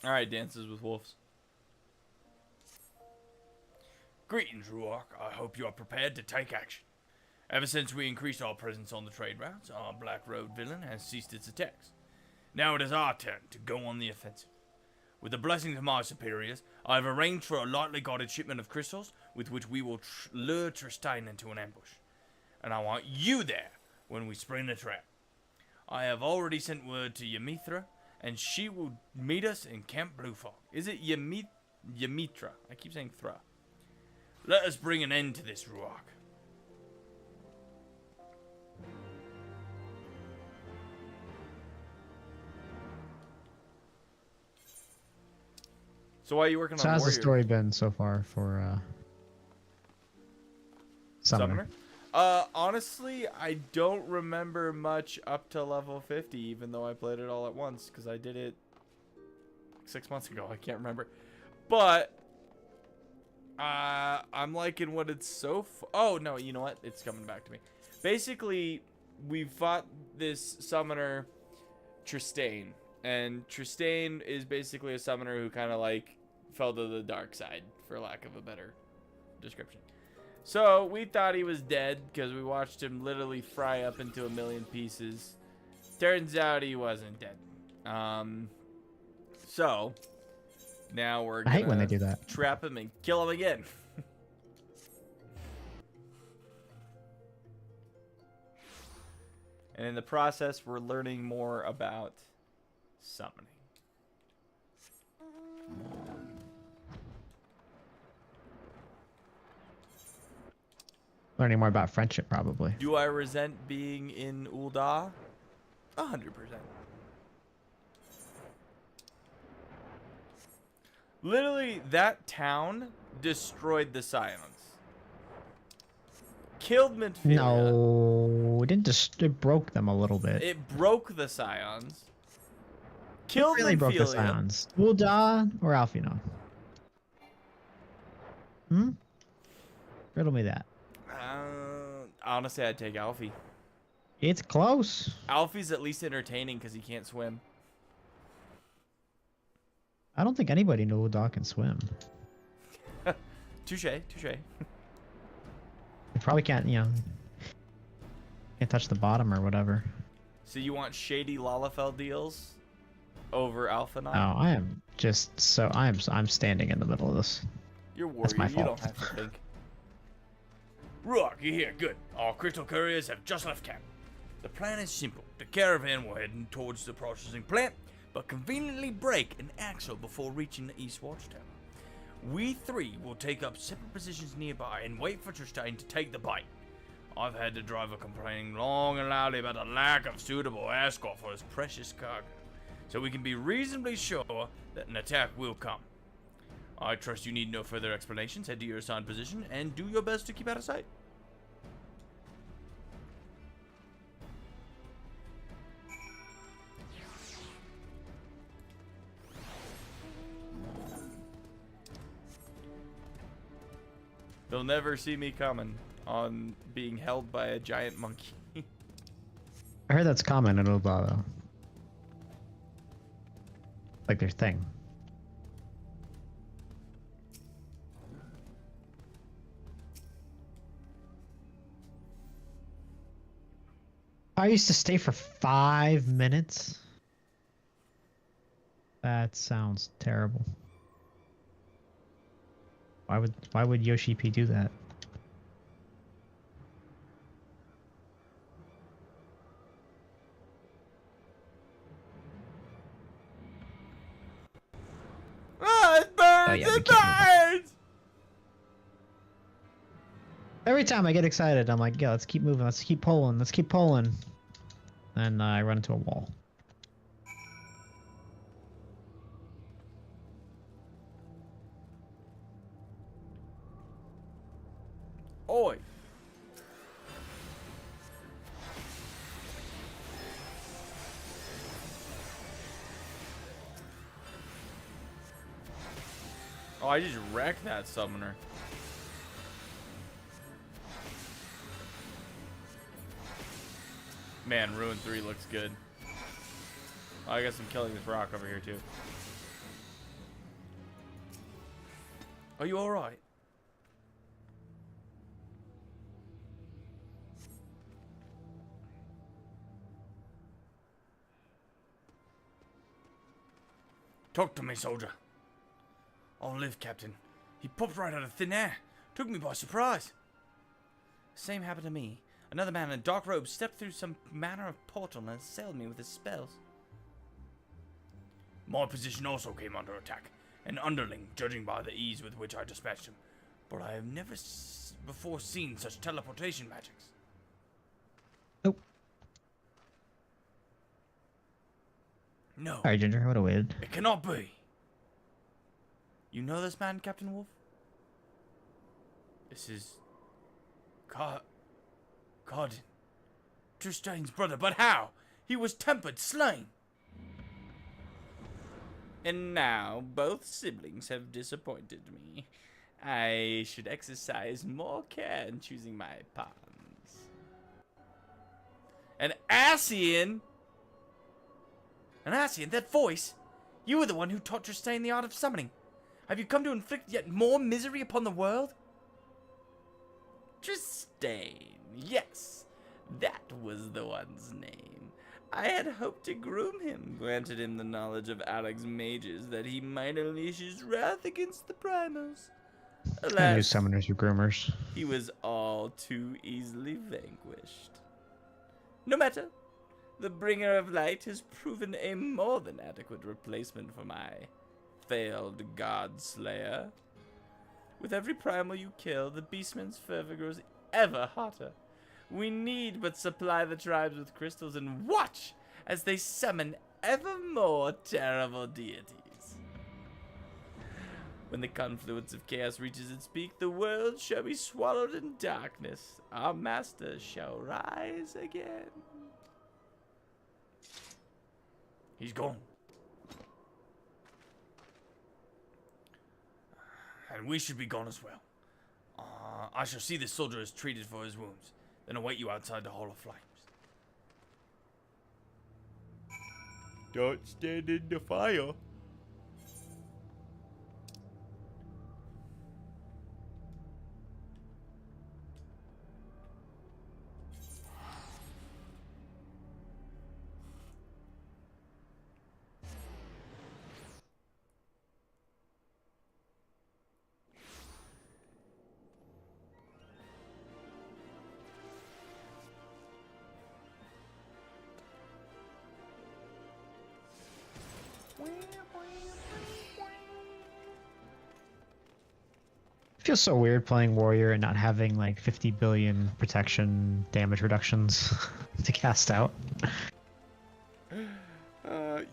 Alright, Dances with Wolves. Greetings, Ruach. I hope you are prepared to take action. Ever since we increased our presence on the trade routes, our Black Road villain has ceased its attacks. Now it is our turn to go on the offensive. With the blessings of my superiors, I have arranged for a lightly guarded shipment of crystals with which we will lure Tristane into an ambush. And I want you there when we spring the trap. I have already sent word to Ymithra, and she will meet us in Camp Bluefog. Is it Ymithra? I keep saying Thra. Let us bring an end to this, Ruach. So why are you working So on how's Warrior? the story been so far for Summoner? Honestly, I don't remember much up to level 50, even though I played it all at once, because I did it 6 months ago. I can't remember. But, I'm liking what it's so oh, no, you know what? It's coming back to me. Basically, we fought this summoner, Tristane. And Tristane is basically a summoner who kind of, like, fell to the dark side, for lack of a better description. So, we thought he was dead, because we watched him literally fry up into a million pieces. Turns out he wasn't dead. So, now we're I gonna hate when they do that. trap him and kill him again. And in the process, we're learning more about summoning. Learning more about friendship, probably. Do I resent being in Ul'dah? 100%. Literally, that town destroyed the Scions. Killed Midfilia. No, it didn't just. It broke them a little bit. It broke the Scions. Killed It really broke the Midfilia. Scions. Ul'dah or Alphinaud? Hmm? Riddle me that. Honestly, I'd take Alfie. It's close. Alfie's at least entertaining because he can't swim. I don't think anybody in Ul'dah can swim. Touche, touche. They probably can't, Can't touch the bottom or whatever. So you want shady Lalafell deals over Alpha 9? No, I am just so I'm standing in the middle of this. You're warrior. That's my You fault. don't have to think. Rock, you here? Good. Our crystal couriers have just left camp. The plan is simple. The caravan will head towards the processing plant, but conveniently break an axle before reaching the East Watchtower. We three will take up separate positions nearby and wait for Tristane to take the bite. I've had the driver complaining long and loudly about the lack of suitable escort for his precious cargo, so we can be reasonably sure that an attack will come. I trust you need no further explanations. Head to your assigned position and do your best to keep out of sight. They'll never see me coming on being held by a giant monkey. I heard that's common in Oba though. Like their thing. I used to stay for 5 minutes. That sounds terrible. Why would Yoshi P do that? Ah, it burns! Oh, yeah, we It can't burns! Every time I get excited, I'm like, yeah, let's keep moving, let's keep pulling, let's keep pulling. And I run into a wall. Oi! Oh, I just wrecked that summoner. Man, Ruin 3 looks good. Oh, I guess I'm killing this rock over here too. Are you alright? Talk to me, soldier. I'll live, Captain. He popped right out of thin air. Took me by surprise. Same happened to me. Another man in a dark robe stepped through some manner of portal and assailed me with his spells. My position also came under attack. An underling, judging by the ease with which I dispatched him. But I have never before seen such teleportation magics. Nope. No, Alright, Ginger, I would have waited. it cannot be. You know this man, Captain Wolf? This is... God. Tristane's brother, but how? He was tempered, slain. And now both siblings have disappointed me. I should exercise more care in choosing my pawns. An Ascian? An Ascian? That voice? You were the one who taught Tristane the art of summoning. Have you come to inflict yet more misery upon the world? Tristane. Yes, that was the one's name. I had hoped to groom him, granted him the knowledge of Alex's mages, that he might unleash his wrath against the primals. I knew Alas, summoners were groomers. he was all too easily vanquished. No matter. The bringer of light has proven a more than adequate replacement for my failed god slayer. With every primal you kill, the beastman's fervor grows ever hotter. We need but supply the tribes with crystals and watch as they summon ever more terrible deities. When the confluence of chaos reaches its peak, the world shall be swallowed in darkness. Our master shall rise again. He's gone. And we should be gone as well. I shall see this soldier is treated for his wounds, then await you outside the Hall of Flames. Don't stand in the fire. feels so weird playing warrior and not having like 50 billion protection damage reductions to cast out.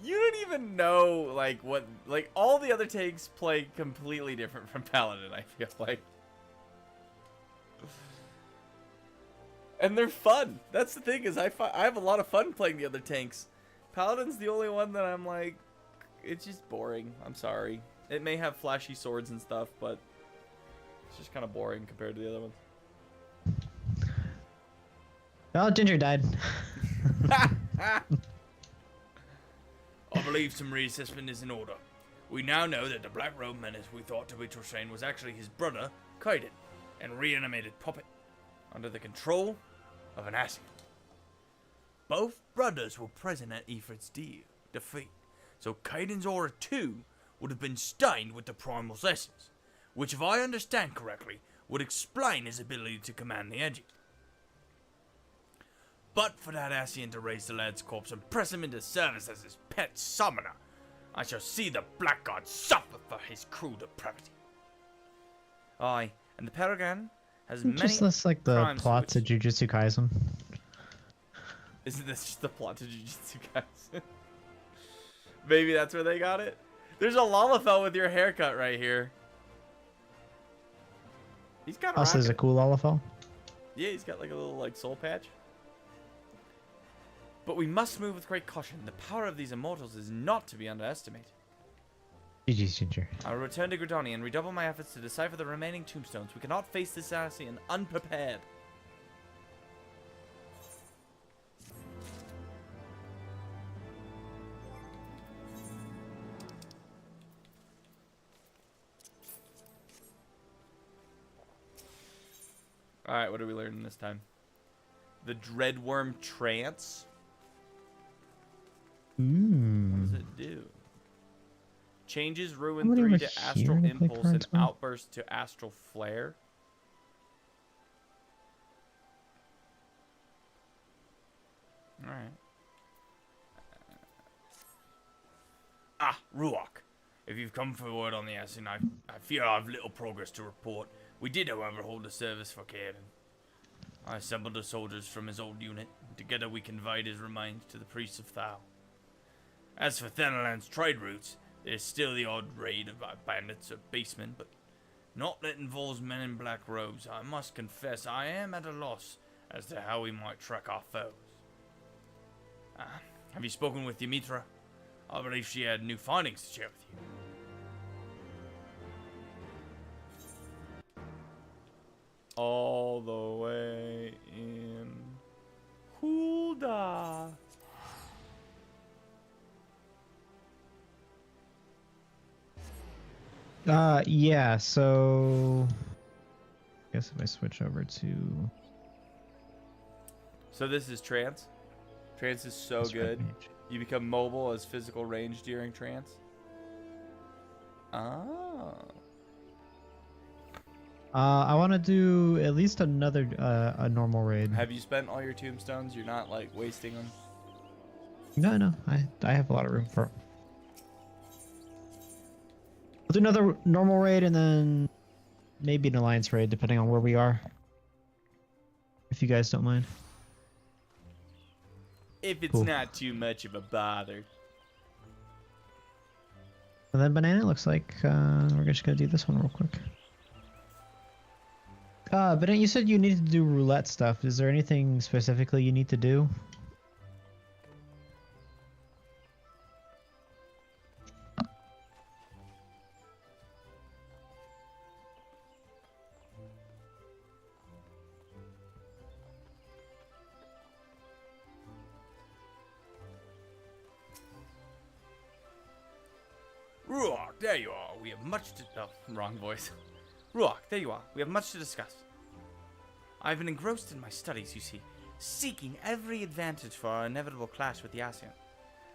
You don't even know like what all the other tanks play completely different from Paladin, I feel like. And they're fun. That's the thing, is I have a lot of fun playing the other tanks. Paladin's the only one that I'm like, it's just boring. I'm sorry. It may have flashy swords and stuff, but it's just kind of boring compared to the other ones. Oh, Ginger died. I believe some reassessment is in order. We now know that the Black Robe menace we thought to be Troshain was actually his brother, Kaiden, and reanimated puppet, under the control of an Ascian. Both brothers were present at Ifrit's defeat, so Kaiden's aura too would have been stained with the Primal essence, which, if I understand correctly, would explain his ability to command the edging. But for that Ascian to raise the lad's corpse and press him into service as his pet summoner, I shall see the Blackguard suffer for his cruel depravity. Aye, and the Paragon has many Just looks like the crimes plot which- to Jujutsu Kaisen. Isn't this just the plot to Jujutsu Kaisen? Maybe that's where they got it. There's a Lalafell with your haircut right here. He's got a Also, there's a cool Olafel. Yeah, he's got like a little like soul patch. But we must move with great caution. The power of these immortals is not to be underestimated. GG's Ginger. I will return to Gridoni and redouble my efforts to decipher the remaining tombstones. We cannot face this Ascian unprepared. Alright, what are we learning this time? The Dreadworm Trance? What does it do? Changes Ruin Somebody 3 over to Astral here to play Impulse and cards with? Outburst to Astral Flare. Alright. Ruach. If you've come for word on the Ascian, I fear I have little progress to report. We did, however, hold a service for Kaiden. I assembled the soldiers from his old unit, and together we conveyed his remains to the priests of Thal. As for Thanalan's trade routes, there's still the odd raid of bandits or beastmen, but not that involves men in black robes. I must confess I am at a loss as to how we might track our foes. Have you spoken with Ymitra? I believe she had new findings to share with you. All the way in Hulda. Yeah, so I guess if I switch over to So this is trance. Trance is so this red good. page. You become mobile as physical range during trance. Oh. I want to do at least another a normal raid. Have you spent all your tombstones? You're not like wasting them. No, I have a lot of room for it. We'll do another normal raid and then maybe an alliance raid depending on where we are. If you guys don't mind. If it's Cool. not too much of a bother. And then Banana, looks like we're just gonna do this one real quick. Banana, you said you needed to do roulette stuff. Is there anything specifically you need to do? Ruach, there you are. We have much to... Oh, wrong voice. Ruach, there you are. We have much to discuss. I've been engrossed in my studies, you see, seeking every advantage for our inevitable clash with the Ascian.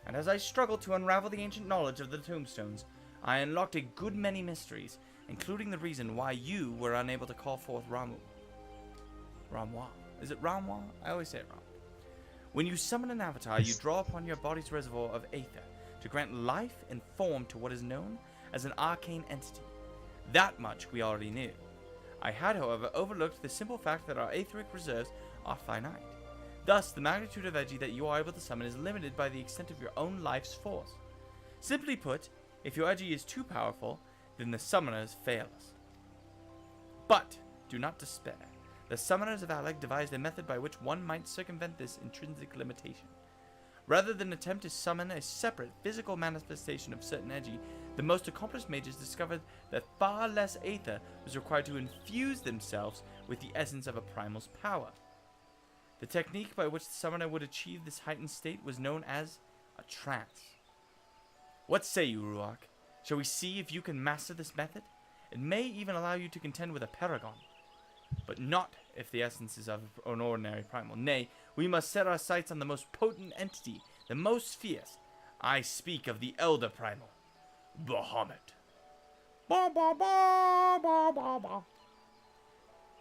And as I struggled to unravel the ancient knowledge of the tombstones, I unlocked a good many mysteries, including the reason why you were unable to call forth Ramu. Ramwa. Is it Ramwa? I always say it wrong. When you summon an avatar, you draw upon your body's reservoir of aether to grant life and form to what is known as an arcane entity. That much we already knew. I had, however, overlooked the simple fact that our aetheric reserves are finite. Thus, the magnitude of energy that you are able to summon is limited by the extent of your own life's force. Simply put, if your energy is too powerful, then the summoners fail us. But do not despair. The summoners of Alec devised a method by which one might circumvent this intrinsic limitation. Rather than attempt to summon a separate physical manifestation of certain energy, the most accomplished mages discovered that far less aether was required to infuse themselves with the essence of a primal's power. The technique by which the summoner would achieve this heightened state was known as a trance. What say you, Ruark? Shall we see if you can master this method? It may even allow you to contend with a paragon, but not if the essence is of an ordinary primal. Nay, we must set our sights on the most potent entity, the most fierce. I speak of the elder primal, Bahamut. Ba ba ba ba ba ba.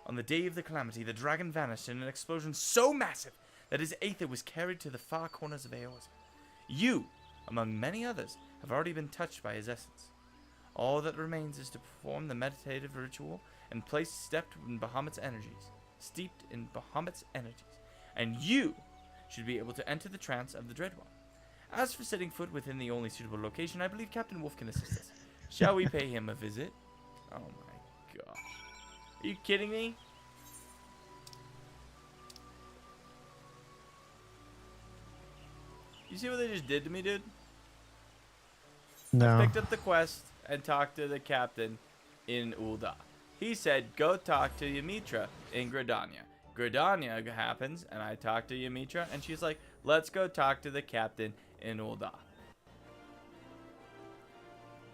On the day of the calamity, the dragon vanished in an explosion so massive that his aether was carried to the far corners of Eorzea. You, among many others, have already been touched by his essence. All that remains is to perform the meditative ritual and place steeped in Bahamut's energies, and you should be able to enter the trance of the Dread One. As for setting foot within the only suitable location, I believe Captain Wolf can assist us. Shall we pay him a visit? Oh my gosh. Are you kidding me? You see what they just did to me, dude? No. Picked up the quest and talked to the captain in Ul'dah. He said, go talk to Ymitra in Gridania. Gridania happens, and I talk to Ymitra, and she's like, let's go talk to the captain in Ul'dah.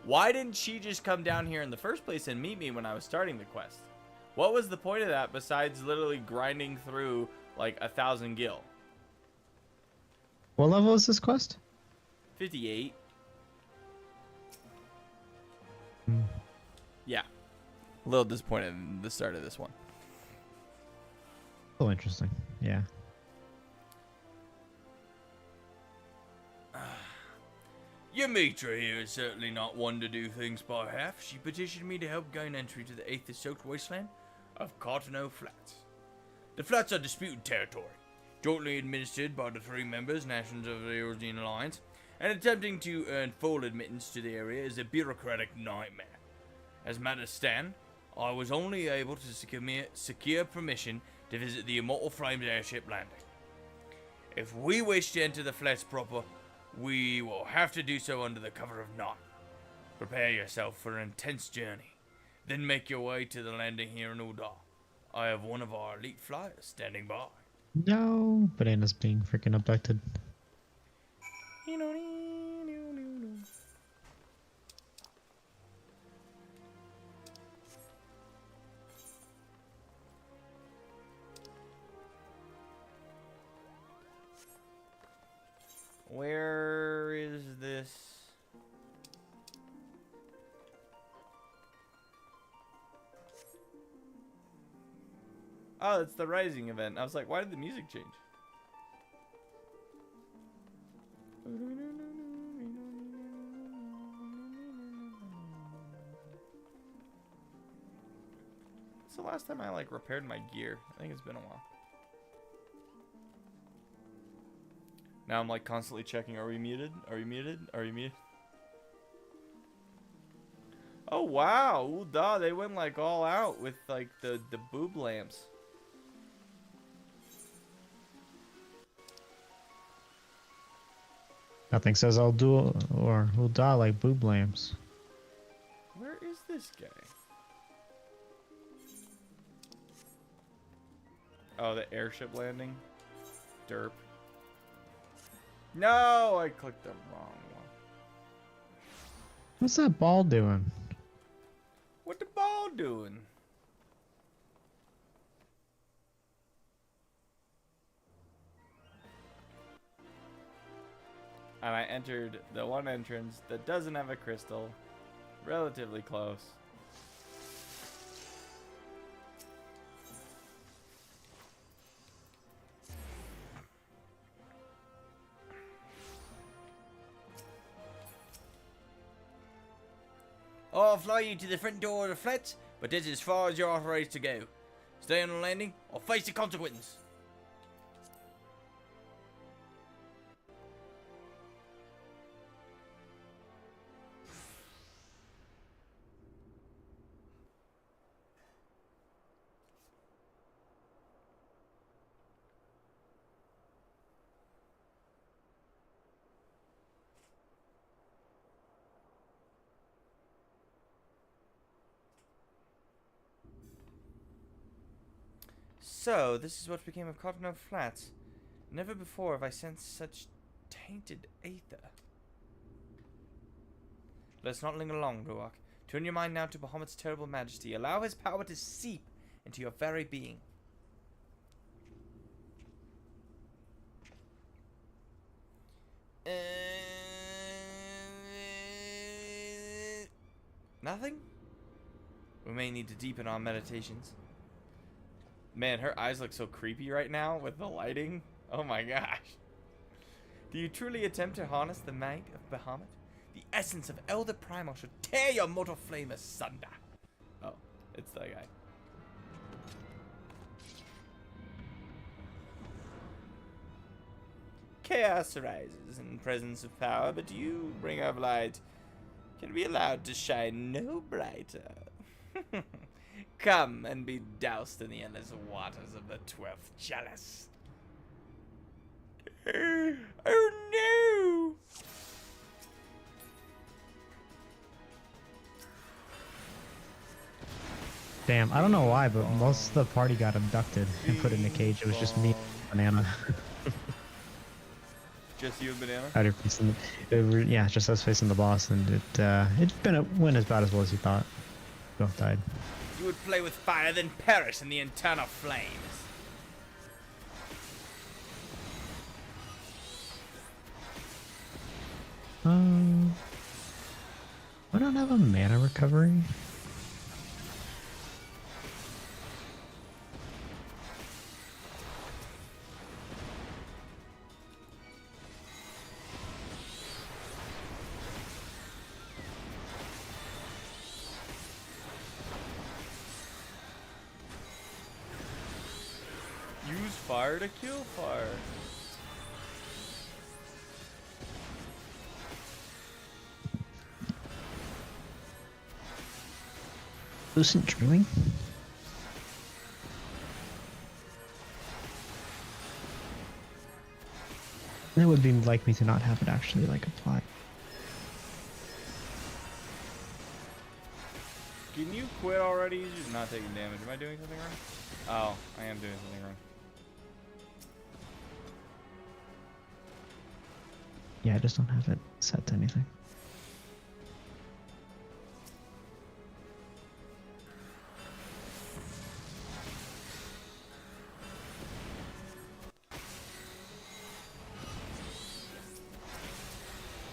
Why didn't she just come down here in the first place and meet me when I was starting the quest? What was the point of that besides literally grinding through like 1,000 gil? What level is this quest? 58. Hmm. Yeah. A little disappointed in the start of this one. Oh, interesting. Yeah. Ymitra here is certainly not one to do things by half. She petitioned me to help gain entry to the aether-soaked wasteland of Cartano Flats. The flats are disputed territory, jointly administered by the three members, nations of the Eorzean Alliance, and attempting to earn full admittance to the area is a bureaucratic nightmare. As matters stand, I was only able to secure permission to visit the Immortal Flames airship landing. If we wish to enter the flats proper, we will have to do so under the cover of night. Prepare yourself for an intense journey, then make your way to the landing here in Ul'dah. I have one of our elite flyers standing by. No, Banana's being freaking abducted. Where is this? Oh, it's the Rising event. I was like, why did the music change? What's the last time I like repaired my gear? I think it's been a while. Now I'm like constantly checking, are we muted? Are we muted? Are we muted? Oh wow, Ul'dah, they went like all out with like the boob lamps. Nothing says I'll do or will die like boob lamps. Where is this guy? Oh, the airship landing? Derp. No, I clicked the wrong one. What's that ball doing? What the ball doing? And I entered the one entrance that doesn't have a crystal. Relatively close. I'll fly you to the front door of the flats, but this is as far as you're authorized to go. Stay on the landing or face the consequences. So, this is what became of Cottonwood Flats. Never before have I sensed such tainted aether. Let's not linger long, Ruach. Turn your mind now to Bahamut's terrible majesty. Allow his power to seep into your very being. Nothing? We may need to deepen our meditations. Man, her eyes look so creepy right now with the lighting. Oh my gosh. Do you truly attempt to harness the might of Bahamut? The essence of Elder Primal should tear your mortal flame asunder. Oh, it's that guy. Chaos arises in presence of power, but you, bringer of light, can be allowed to shine no brighter. Come and be doused in the endless waters of the 12th chalice. Oh no! Damn, I don't know why, but most of the party got abducted and put in a cage. It was just me and Banana. Just you and Banana? Out here facing yeah, just us facing the boss, and it went about as well as you thought. Both died. You would play with fire, then perish in the internal flames. I don't have a mana recovery. Use fire to kill fire. Lucent Dreaming? It would be like me to not have it actually like apply. Can you quit already? You're just not taking damage. Am I doing something wrong? Oh, I am doing something wrong. Yeah, I just don't have it set to anything.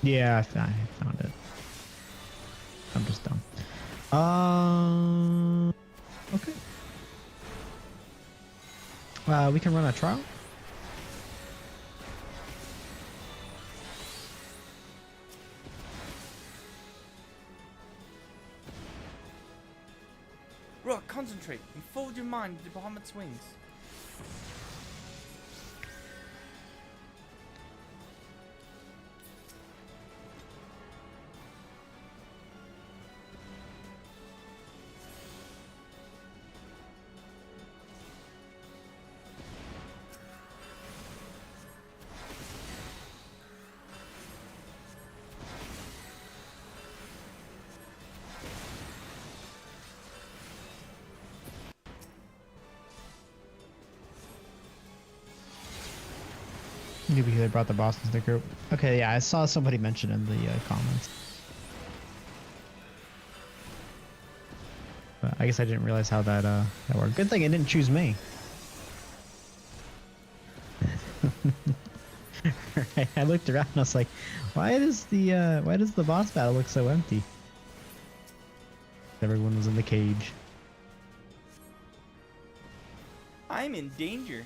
Yeah, I found it. I'm just dumb. Okay. We can run a trial. Rook, concentrate and fold your mind into Bahamut's wings. Maybe they brought the boss into the group. Okay, yeah, I saw somebody mention in the comments. But I guess I didn't realize how that worked. Good thing it didn't choose me. Right, I looked around and I was like, why does the boss battle look so empty? Everyone was in the cage. I'm in danger.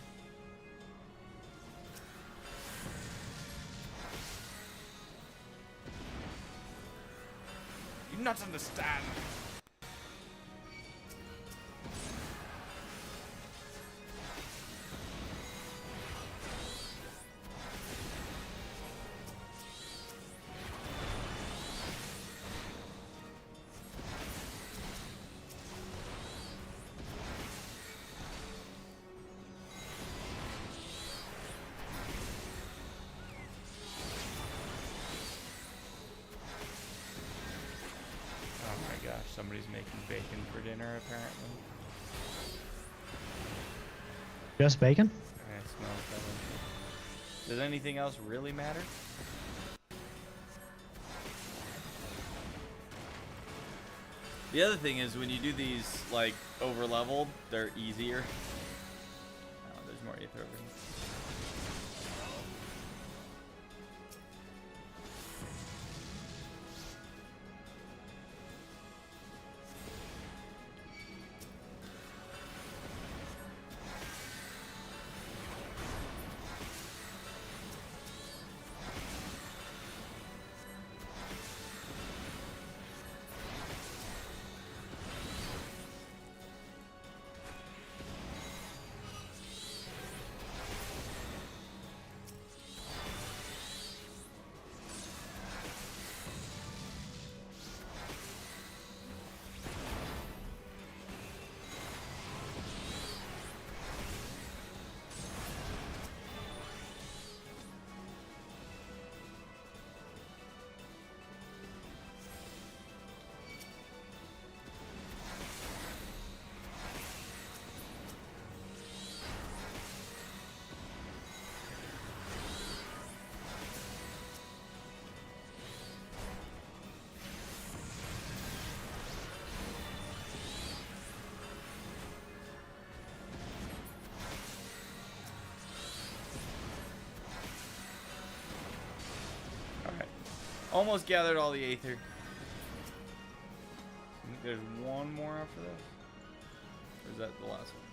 You not understand. somebody's making bacon for dinner, apparently. Just bacon? I smell that. Does anything else really matter? The other thing is when you do these like over leveled, they're easier. Oh, there's more aether over here. Almost gathered all the aether. I think there's one more after this. Or is that the last one?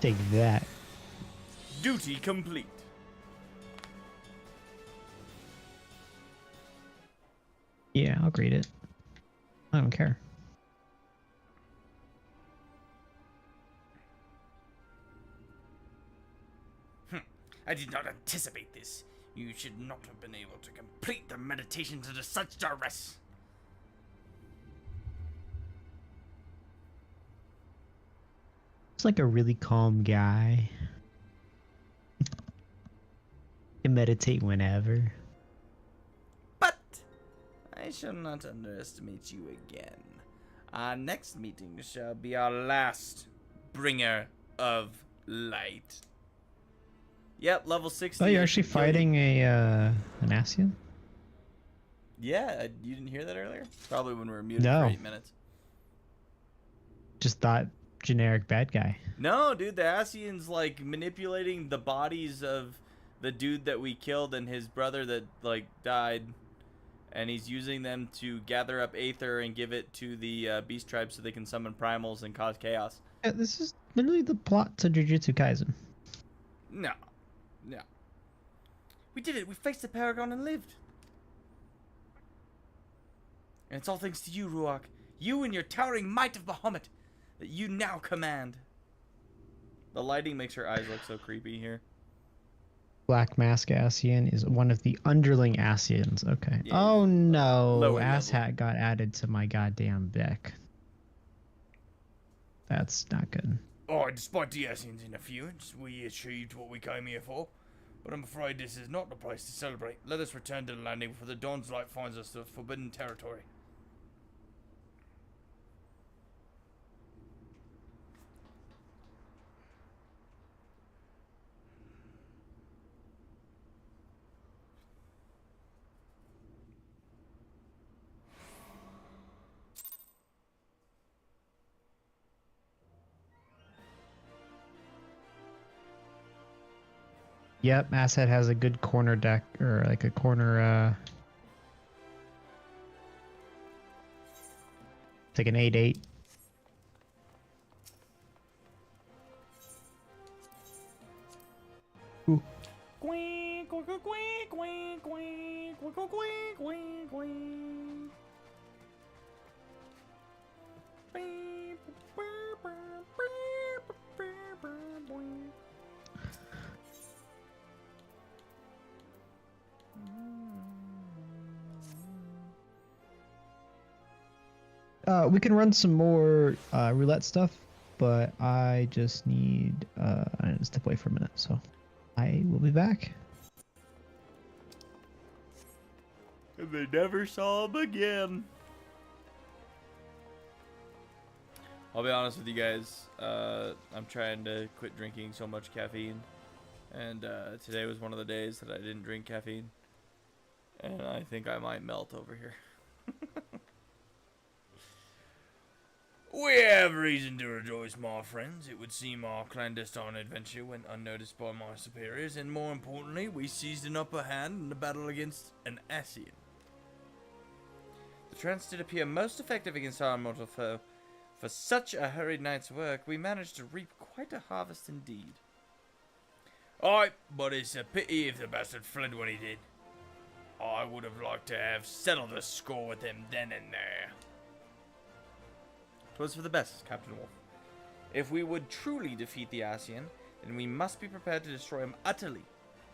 Take that. Duty complete. Yeah, I'll read it. I don't care. I did not anticipate this. You should not have been able to complete the meditations under such duress. It's like a really calm guy. Can meditate whenever. But I shall not underestimate you again. Our next meeting shall be our last bringer of light. Yep, level 60. Oh, you're actually fighting an Asian? Yeah, you didn't hear that earlier? Probably when we were muted No. for 8 minutes. Just thought generic bad guy. No, dude, the Asian's like manipulating the bodies of the dude that we killed and his brother that like died, and he's using them to gather up aether and give it to the beast tribe so they can summon primals and cause chaos. Yeah, this is literally the plot to Jujutsu Kaisen. No. We did it. We faced the Paragon and lived. And it's all thanks to you, Ruach. You and your towering might of Bahamut that you now command. The lighting makes her eyes look so creepy here. Black Mask Asian is one of the underling Asians. Okay. Yeah, oh no, lower asshat level. got added to my goddamn deck. That's not good. Oh, despite the Asians' interference, we achieved what we came here for. But I'm afraid this is not the place to celebrate. Let us return to the landing before the dawn's light finds us to forbidden territory. Yep, Asshat has a good corner deck, or like a corner, it's like an 8/8. Ooh. Queen, queen, queen, queen, queen, queen, queen, queen, queen. We can run some more roulette stuff, but I just need I need to step away for a minute, so I will be back. And they never saw him again. I'll be honest with you guys. I'm trying to quit drinking so much caffeine. And today was one of the days that I didn't drink caffeine. And I think I might melt over here. We have reason to rejoice, my friends. It would seem our clandestine adventure went unnoticed by my superiors, and more importantly, we seized an upper hand in the battle against an Asian. The trance did appear most effective against our mortal foe. For such a hurried night's work, we managed to reap quite a harvest indeed. Aye, but it's a pity if the bastard fled when he did. I would have liked to have settled the score with him then and there. 'Twas for the best, Captain Wolf. If we would truly defeat the Asian, then we must be prepared to destroy him utterly,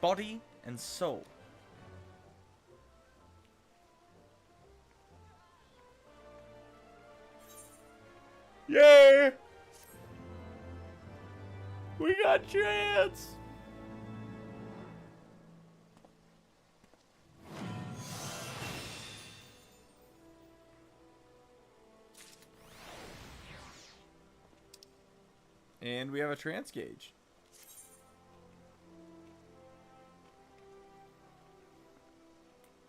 body and soul. Yeah! We got chance! And we have a trance gauge.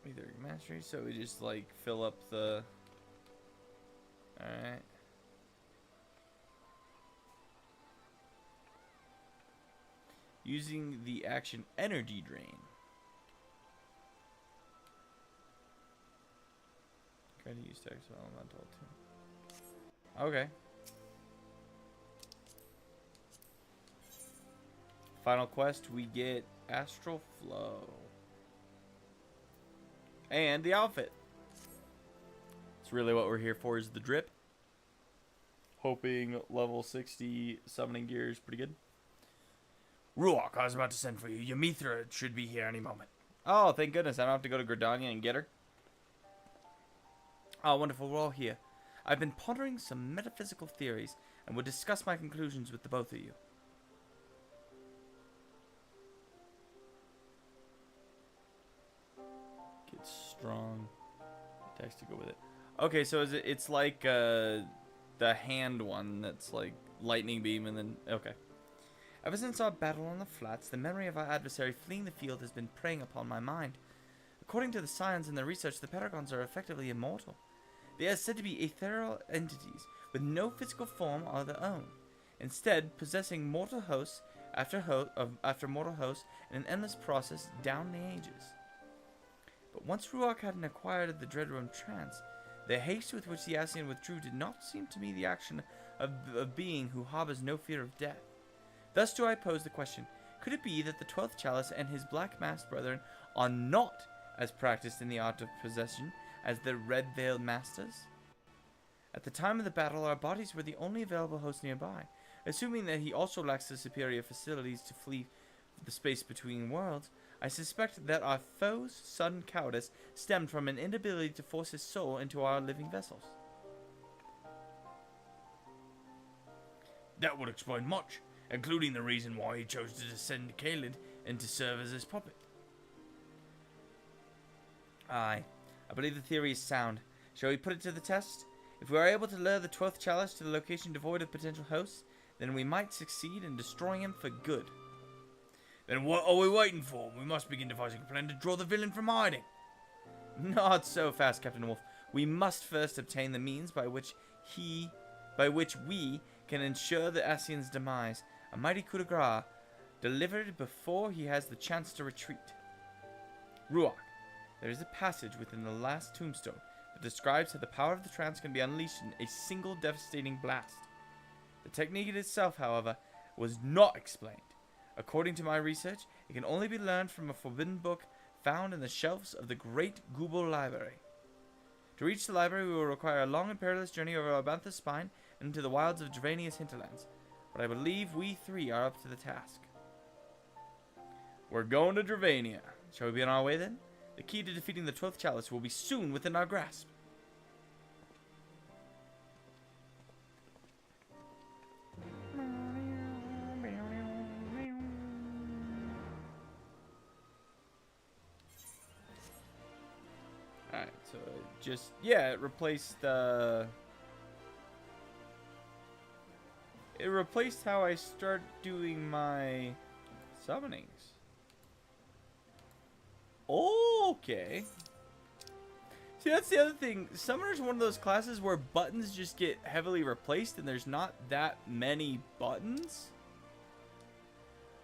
Etheric mastery, so we just like fill up the... Alright. Using the action energy drain. Try to use text elemental too. Okay. Final quest, we get Astral Flow. And the outfit. It's really what we're here for, is the drip. Hoping level 60 summoning gear is pretty good. Ruach, I was about to send for you. Ymithra should be here any moment. Oh, thank goodness. I don't have to go to Gridania and get her. Oh, wonderful. We're all here. I've been pondering some metaphysical theories and will discuss my conclusions with the both of you. Get strong. Text to go with it. Okay, so is it's like the hand one that's like lightning beam and then... Okay. Ever since our battle on the flats, the memory of our adversary fleeing the field has been preying upon my mind. According to the science and the research, the Paragons are effectively immortal. They are said to be ethereal entities with no physical form of their own, instead possessing mortal hosts after mortal hosts in an endless process down the ages. But once Ruach had acquired the Dreadroom trance, the haste with which the Asian withdrew did not seem to me the action of a being who harbors no fear of death. Thus do I pose the question, could it be that the 12th Chalice and his black-masked brethren are not as practiced in the art of possession as the red-veiled masters? At the time of the battle, our bodies were the only available host nearby. Assuming that he also lacks the superior facilities to flee the space between worlds, I suspect that our foe's sudden cowardice stemmed from an inability to force his soul into our living vessels. That would explain much, including the reason why he chose to descend to Caelid and to serve as his puppet. Aye, I believe the theory is sound. Shall we put it to the test? If we are able to lure the 12th Chalice to the location devoid of potential hosts, then we might succeed in destroying him for good. Then what are we waiting for? We must begin devising a plan to draw the villain from hiding. Not so fast, Captain Wolf. We must first obtain the means by which we can ensure the Asian's demise, a mighty coup de grace, delivered before he has the chance to retreat. Ruach, there is a passage within the last tombstone that describes how the power of the trance can be unleashed in a single devastating blast. The technique itself, however, was not explained. According to my research, it can only be learned from a forbidden book found in the shelves of the Great Google Library. To reach the library, we will require a long and perilous journey over Abantha's spine into the wilds of Dravania's hinterlands. But I believe we three are up to the task. We're going to Dravania. Shall we be on our way then? The key to defeating the 12th Chalice will be soon within our grasp. Alright, so just, yeah, it replaced how I start doing my summonings. Okay. See, that's the other thing. Summoner's one of those classes where buttons just get heavily replaced and there's not that many buttons.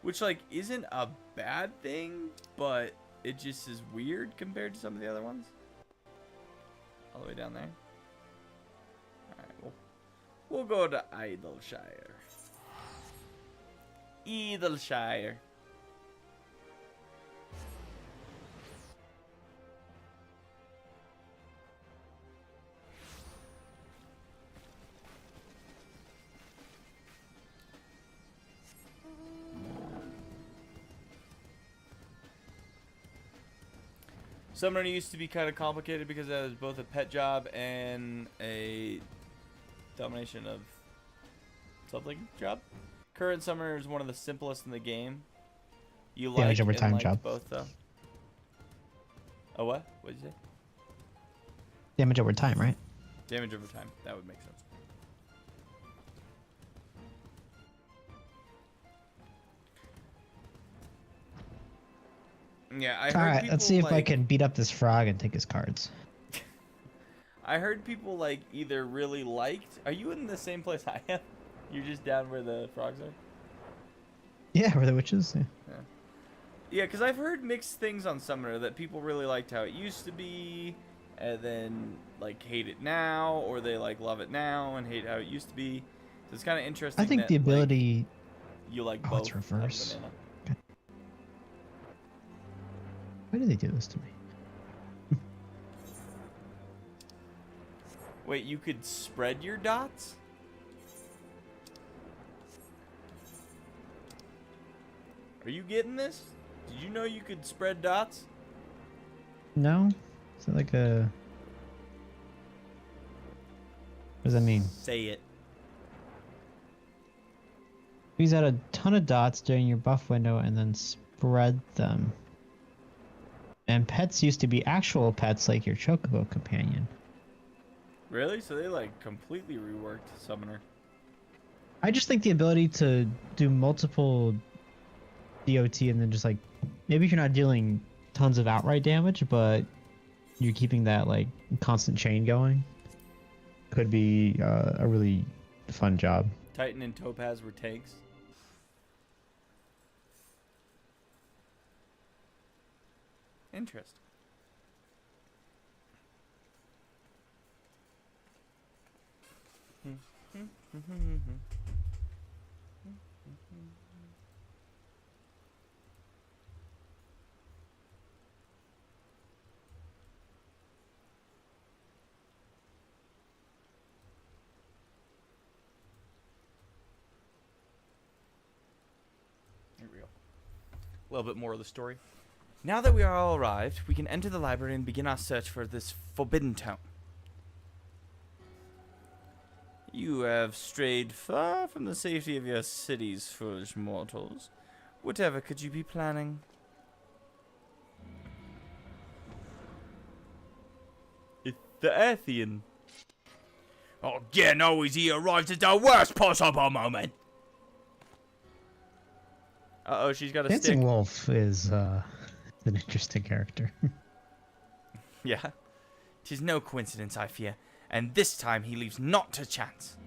Which, like, isn't a bad thing, but it just is weird compared to some of the other ones. All the way down there. Alright, we'll go to Idleshire. Idleshire. Summoner used to be kind of complicated because that was both a pet job and a domination of something job. Current Summoner is one of the simplest in the game. You like Damage over and time liked job. both though. Oh what? What did you say? Damage over time, right? Damage over time. That would make sense. Yeah, I heard Alright, people, let's see if I like, can beat up this frog and take his cards. I heard people like either really liked. Are you in the same place I am? You're just down where the frogs are. Yeah, where the witches. Yeah. Yeah, because I've heard mixed things on Summoner that people really liked how it used to be, and then like hate it now, or they like love it now and hate how it used to be. So it's kind of interesting. I think that, the like, ability. you like Oh, both. it's of reverse. Banana. Why did they do this to me? Wait, you could spread your dots? Are you getting this? Did you know you could spread dots? No? Is it like a... What does that mean? Say it. Squeeze out a ton of dots during your buff window and then spread them. And pets used to be actual pets like your Chocobo companion. Really? So they like completely reworked Summoner. I just think the ability to do multiple DOT and then just like... Maybe if you're not dealing tons of outright damage, but you're keeping that like constant chain going, could be a really fun job. Titan and Topaz were tanks. Interesting. Here we go. A little bit more of the story. Now that we are all arrived, we can enter the library and begin our search for this forbidden tome. You have strayed far from the safety of your cities, foolish mortals. Whatever could you be planning? It's the Athean. Again, always he arrives at the worst possible moment. Uh-oh, she's got a Dancing stick. Wolf is an interesting character. Yeah. 'Tis no coincidence, I fear. And this time he leaves not to chance.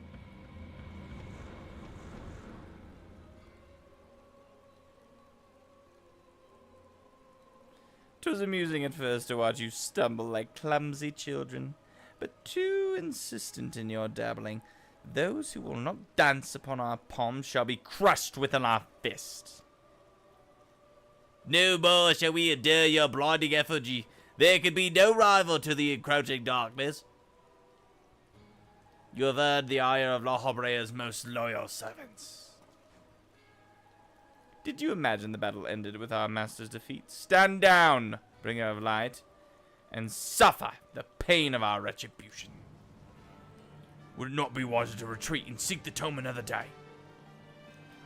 "'Twas amusing at first to watch you stumble like clumsy children, but too insistent in your dabbling. Those who will not dance upon our palms shall be crushed within our fists. No more shall we adore your blinding effigy. There can be no rival to the encroaching darkness." You have heard the ire of La Habrea's most loyal servants. Did you imagine the battle ended with our master's defeat? Stand down, bringer of light, and suffer the pain of our retribution. Would it not be wiser to retreat and seek the tomb another day?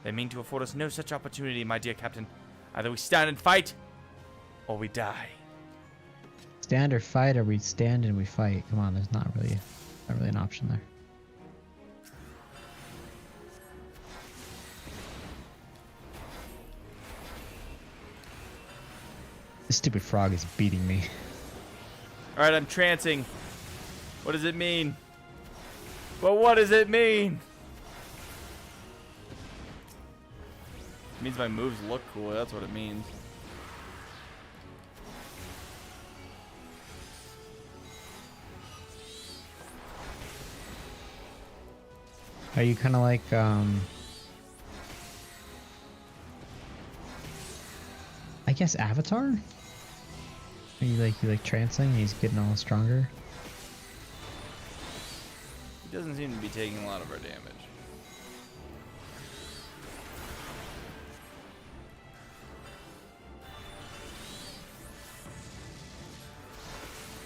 They mean to afford us no such opportunity, my dear captain. Either we stand and fight, or we die. Stand or fight, or we stand and we fight. Come on, there's not really an option there. This stupid frog is beating me. Alright, I'm trancing. What does it mean? But what does it mean? It means my moves look cool, that's what it means. Are you kind of like, I guess Avatar? Are you like trancing and he's getting all stronger? He doesn't seem to be taking a lot of our damage.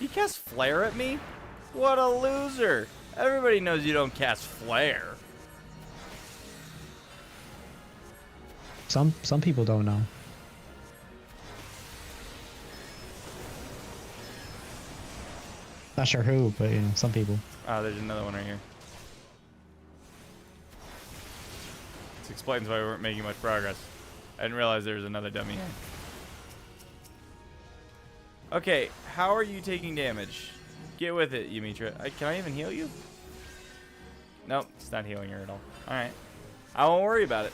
He cast Flare at me? What a loser! Everybody knows you don't cast Flare. Some people don't know. Not sure who, but you know, some people. Oh, there's another one right here. This explains why we weren't making much progress. I didn't realize there was another dummy here. Okay, how are you taking damage? Get with it, Yumitra. Can I even heal you? Nope, it's not healing her at all. Alright. I won't worry about it.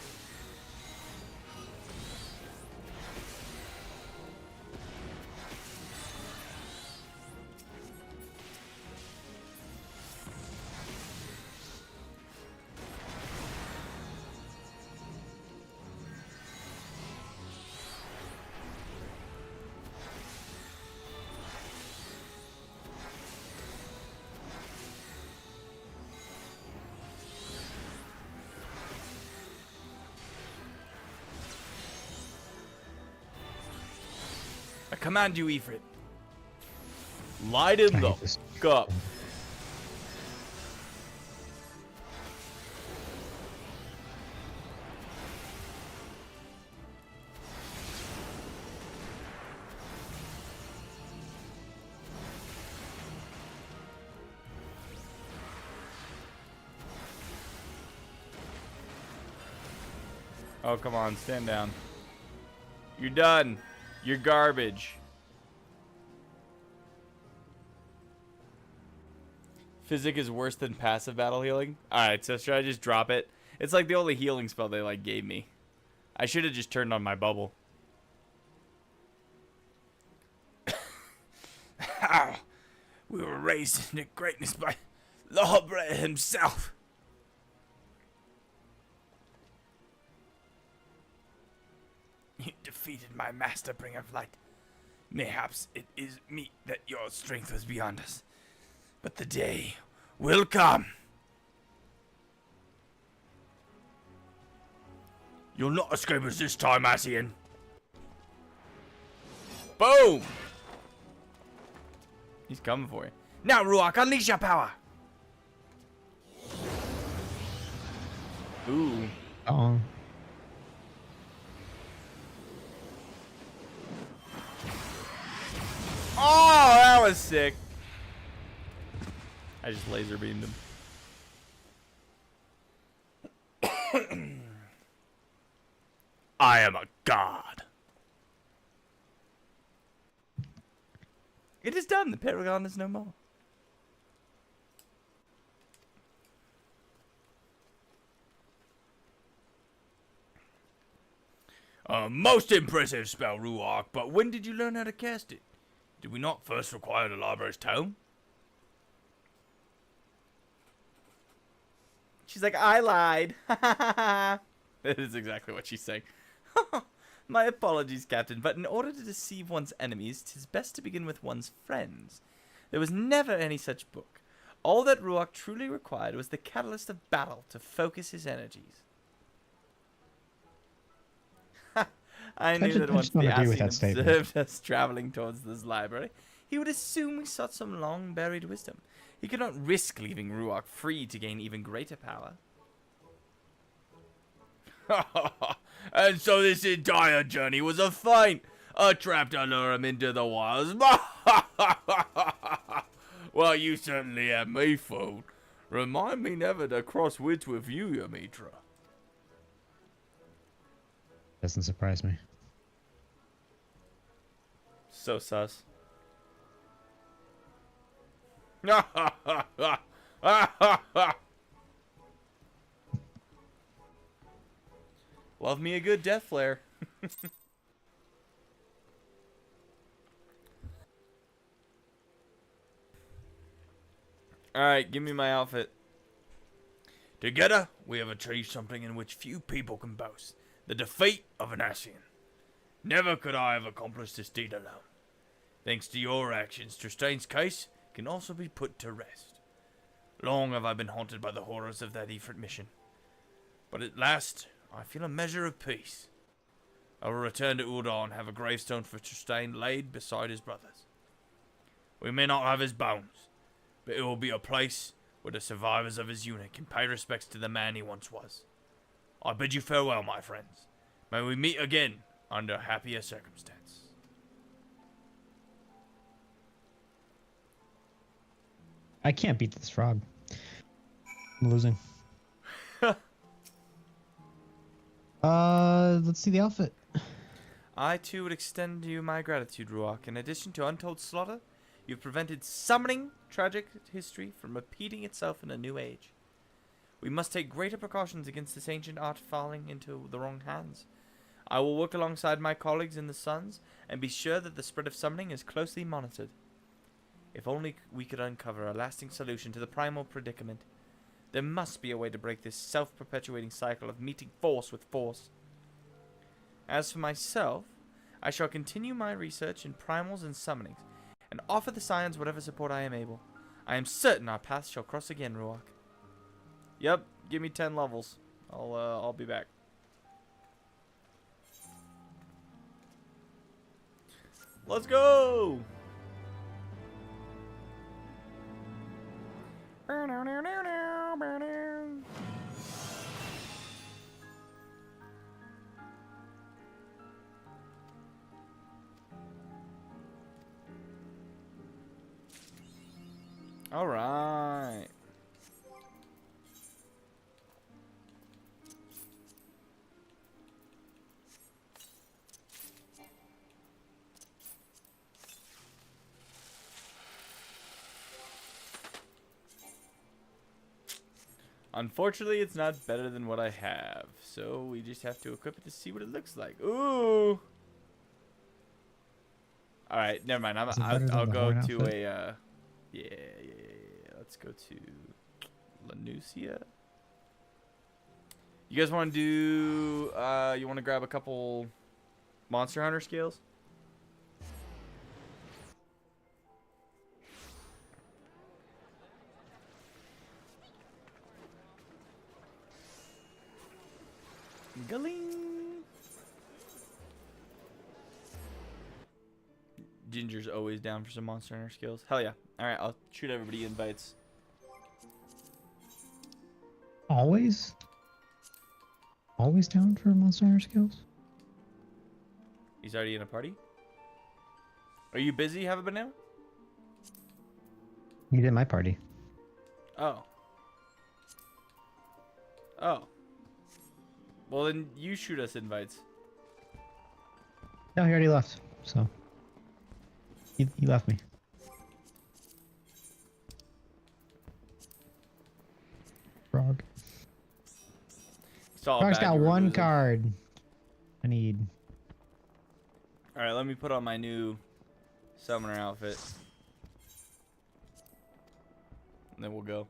I command you, Ifrit. Light him I the hate this. f*** up. Oh, come on, stand down. You're done. You're garbage. Physic is worse than passive battle healing. Alright, so should I just drop it? It's like the only healing spell they like gave me. I should have just turned on my bubble. How? We were raised into greatness by La Habrea himself. You defeated my master, bringer of light. Mayhaps it is meet that your strength was beyond us. But the day will come. You'll not escape us this time, Asian. Boom! He's coming for you. Now, Ruach, unleash your power. Ooh. Oh. Oh, that was sick. I just laser beamed him. I am a god. It is done. The Paragon is no more. A most impressive spell, Ruach, but when did you learn how to cast it? Did we not first require the Library's tome? She's like, I lied. That is exactly what she's saying. My apologies, Captain, but in order to deceive one's enemies, 'tis best to begin with one's friends. There was never any such book. All that Ruach truly required was the catalyst of battle to focus his energies. I knew that once just don't the agree with Ascian that statement. observed us traveling towards this library, he would assume we sought some long-buried wisdom. He could not risk leaving Ruach free to gain even greater power. And so this entire journey was a feint, a trap to lure him into the wilds. Well, you certainly have me fooled. Remind me never to cross wits with you, Yamitra. Doesn't surprise me. So sus. Love me a good death flare. Alright, give me my outfit. Together, we have achieved something in which few people can boast. The defeat of an Ascian. Never could I have accomplished this deed alone. Thanks to your actions, Tristane's case can also be put to rest. Long have I been haunted by the horrors of that Ifrit mission. But at last, I feel a measure of peace. I will return to Uldar and have a gravestone for Tristane laid beside his brothers. We may not have his bones, but it will be a place where the survivors of his unit can pay respects to the man he once was. I bid you farewell, my friends. May we meet again under happier circumstance. I can't beat this frog. I'm losing. Let's see the outfit. I too would extend to you my gratitude, Ruach. In addition to untold slaughter, you've prevented summoning tragic history from repeating itself in a new age. We must take greater precautions against this ancient art falling into the wrong hands. I will work alongside my colleagues in the Suns and be sure that the spread of summoning is closely monitored. If only we could uncover a lasting solution to the primal predicament. There must be a way to break this self-perpetuating cycle of meeting force with force. As for myself, I shall continue my research in primals and summonings, and offer the Scions whatever support I am able. I am certain our paths shall cross again, Ruach. Yep, give me 10 levels. I'll be back. Let's go! All right. Unfortunately, it's not better than what I have, so we just have to equip it to see what it looks like. Ooh! All right, never mind. I'll go to a. Yeah. Let's go to Lanusia. You guys want to do? You want to grab a couple Monster Hunter skills? Galing. Ginger's always down for some Monster Hunter skills. Hell yeah. Alright, I'll shoot everybody invites. Always? Always down for Monster Hunter skills? He's already in a party? Are you busy, have a banana? You did my party. Oh. Oh. Well, then you shoot us invites. No, he already left, so. He left me. Frog. Frog's got one card. I need. Alright, let me put on my new summoner outfit. And then we'll go.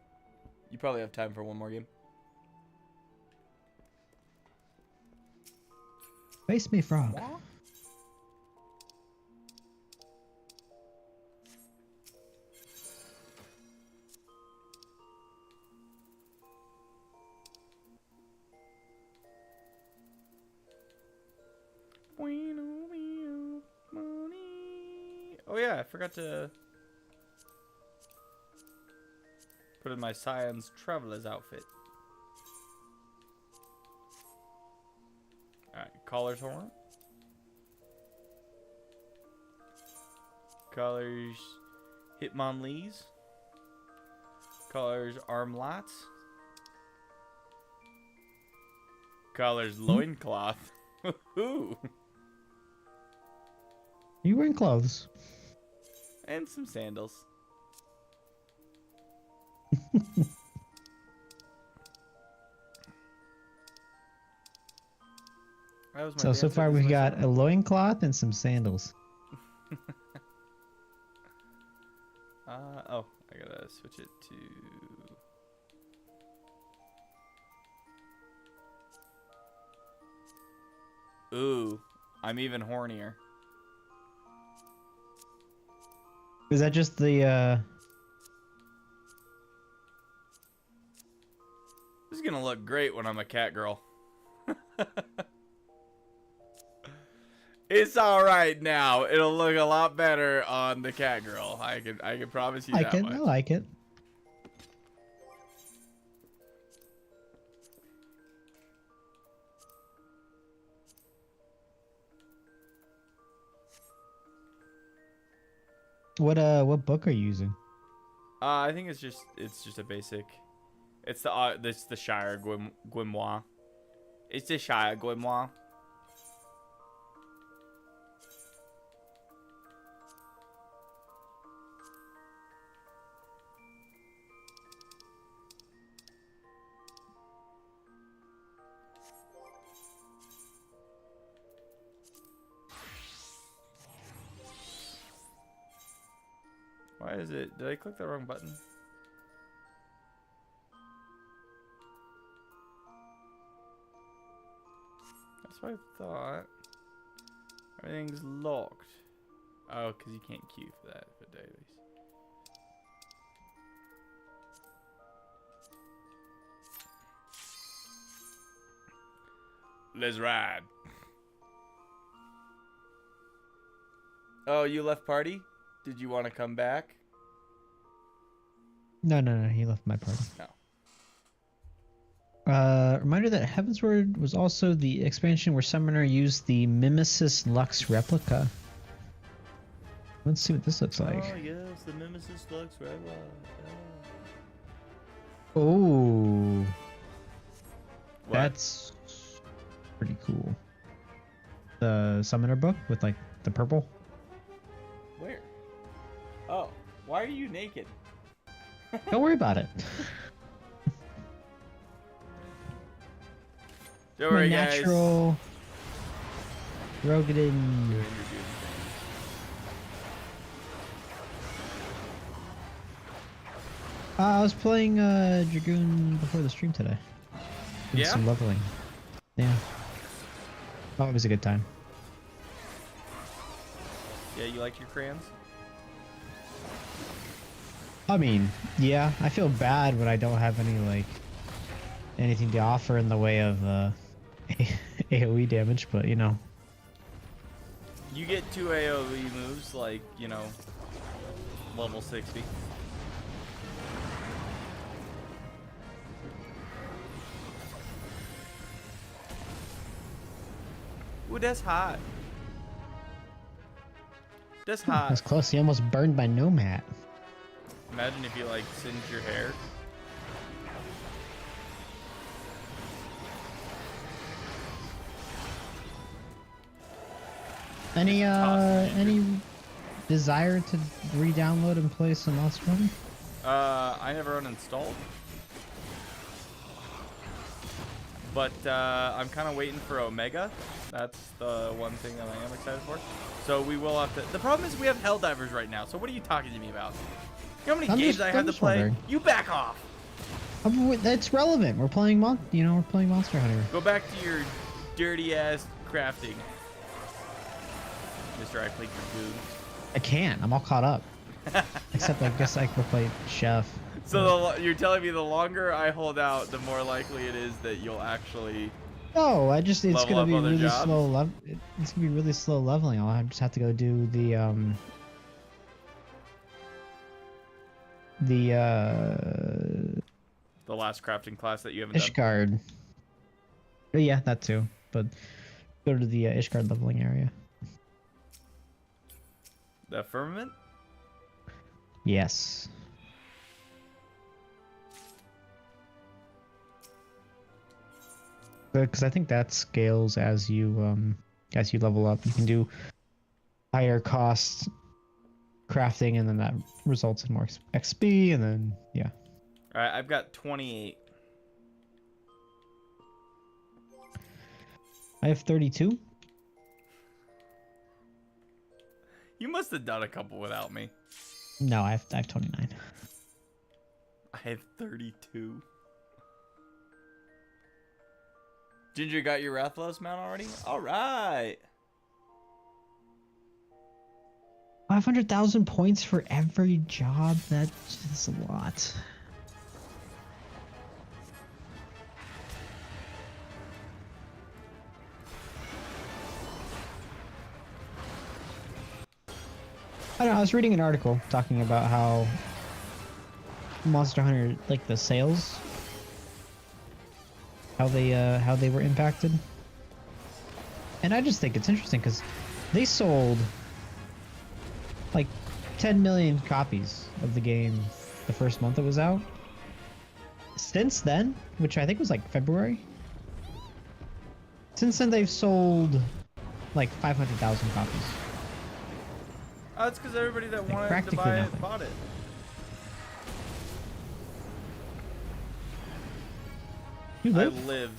You probably have time for one more game. Face me, frog. What? yeah, I forgot to put in my Scion's Traveler's outfit. Alright, Collar's Horn. Collar's Hitmonlees. Collar's Armlats. Collar's Loincloth. Woohoo! You wearing clothes? And some sandals. That was my So dancer, far this is we my got song. a loincloth and some sandals. Oh, I gotta switch it to... Ooh, I'm even hornier. Is that just the This is gonna look great when I'm a cat girl. It's all right now. It'll look a lot better on the cat girl. I can promise you that much. I like it. What book are you using? I think it's just a basic. It's the Shire Grimoire. It's the Shire Grimoire. Why is it? Did I click the wrong button? That's what I thought. Everything's locked. Oh, because you can't queue for that for dailies. Let's ride. Oh, you left party? Did you want to come back? No, he left my party. No. Reminder that Heavensward was also the expansion where Summoner used the Mimesis Lux replica. Let's see what this looks like. Oh yes, the Mimesis Lux replica. Oh, What? that's pretty cool. The Summoner book with like the purple. Where? Oh, why are you naked? Don't worry about it. Don't My worry, guys. natural Rogadin. Doing your I was playing Dragoon before the stream today. Did Yeah? some leveling. Yeah. Oh, it was a good time. Yeah, you like your crayons? I mean, yeah, I feel bad when I don't have any like anything to offer in the way of AoE damage, but you know. You get 2 AoE moves, like, you know, level 60. Ooh, that's hot. That's hot. That's close. He almost burned my Nomad. Imagine if you, like, singe your hair. Any desire to re-download and play some Monster Hunter? I never uninstalled. But I'm kind of waiting for Omega. That's the one thing that I am excited for. So we will have to... The problem is we have Helldivers right now. So what are you talking to me about? You know how many games I have to play? wondering. You back off. That's relevant. We're playing we're playing Monster Hunter. Go back to your dirty ass crafting. Mr. I played your goon. I can't. I'm all caught up. Except I guess I could play Chef. So you're telling me the longer I hold out, the more likely it is that you'll actually... No, it's Level gonna up be other really jobs? slow. It's gonna be really slow leveling. I'll just have to go do the The The last crafting class that you haven't done. Ishgard. Yeah, that too. But go to the Ishgard leveling area. The firmament? Yes. Because I think that scales as you level up. You can do higher cost crafting, and then that results in more XP, and then yeah. All right, I've got 28. I have 32. You must have done a couple without me. No, I have 29. I have 32. Ginger got your Rathalos mount already? All right. 500,000 points for every job. That's a lot. I don't know, I was reading an article talking about how Monster Hunter, like the sales, how they were impacted. And I just think it's interesting because they sold like 10 million copies of the game the first month it was out. Since then, which I think was like February, since then they've sold like 500,000 copies. Oh, it's because everybody that wanted to practically buy it nothing. bought it. You I live? live.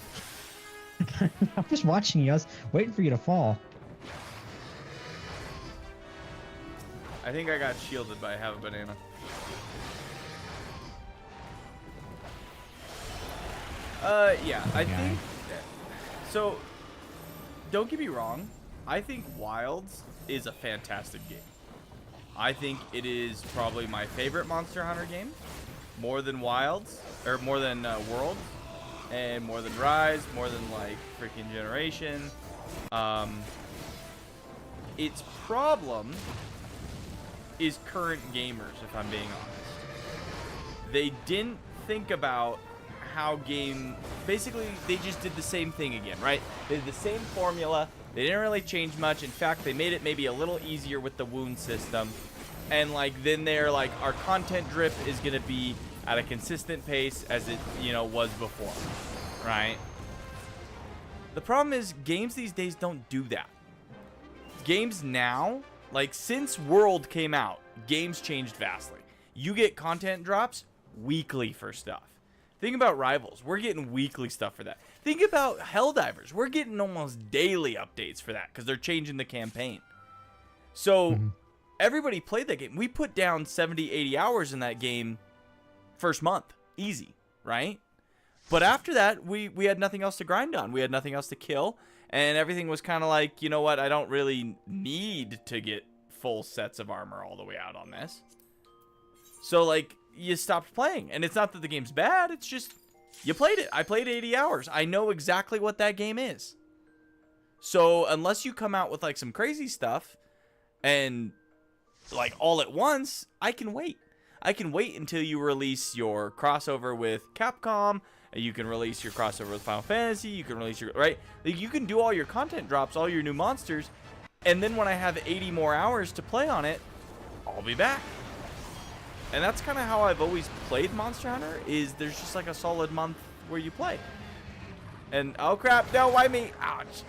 I'm just watching you. I was waiting for you to fall. I think I got shielded by Have a Banana. Yeah, I think... So, don't get me wrong. I think Wilds is a fantastic game. I think it is probably my favorite Monster Hunter game. More than Wilds, or more than World, and more than Rise, more than like freaking Generation. Its problem is current gamers, if I'm being honest. They didn't think about how basically they just did the same thing again, right? They did the same formula. They didn't really change much. In fact, they made it maybe a little easier with the wound system. And like then they're like, our content drip is going to be at a consistent pace as it, was before, right? The problem is games these days don't do that. Games now, like since World came out, games changed vastly. You get content drops weekly for stuff. Think about Rivals. We're getting weekly stuff for that. Think about Helldivers. We're getting almost daily updates for that because they're changing the campaign. So everybody played that game. We put down 70, 80 hours in that game first month. Easy, right? But after that, we had nothing else to grind on. We had nothing else to kill. And everything was kind of like, you know what? I don't really need to get full sets of armor all the way out on this. So, like, you stopped playing. And it's not that the game's bad. It's just, you played it. I played 80 hours. I know exactly what that game is. So, unless you come out with, like, some crazy stuff and, like, all at once, I can wait. I can wait until you release your crossover with Capcom. You can release your crossover with Final Fantasy. You can release your, right? Like, you can do all your content drops, all your new monsters. And then when I have 80 more hours to play on it, I'll be back. And that's kind of how I've always played Monster Hunter, is there's just like a solid month where you play. And, oh crap, no, why me? Ouch.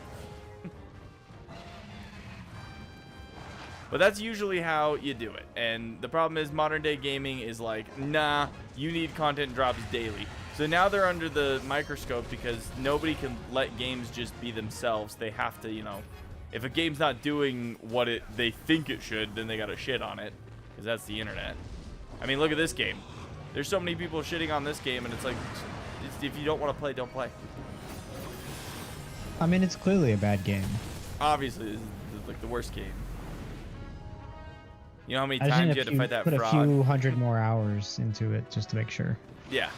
But that's usually how you do it. And the problem is modern day gaming is like, nah, you need content drops daily. So now they're under the microscope because nobody can let games just be themselves. They have to, if a game's not doing what they think it should, then they gotta shit on it. Because that's the internet. I mean, look at this game. There's so many people shitting on this game, and it's like, if you don't want to play, don't play. I mean, it's clearly a bad game. Obviously, this is like the worst game. You know how many I just times need you had to fight that put frog? a few hundred more hours into it just to make sure. Yeah.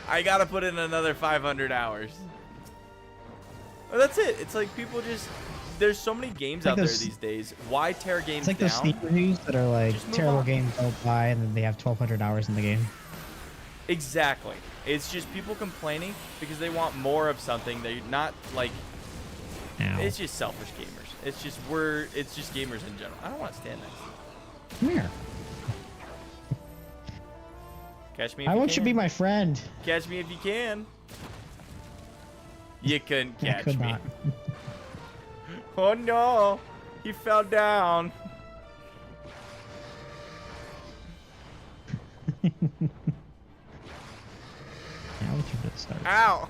I gotta put in another 500 hours. That's it. It's like people just. There's so many games like out there those- these days. Why tear games It's like down? those Steam reviews that are like Just move terrible on. games don't buy, and then they have 1,200 hours in the game. Exactly. It's just people complaining because they want more of something. They're not like. Ow. It's just selfish gamers. It's just gamers in general. I don't want to stand next to you. Come here. Catch me if I you want you to can. be my friend. Catch me if you can. You couldn't I catch could me. not. Oh no, he fell down. Now we can start. Ow.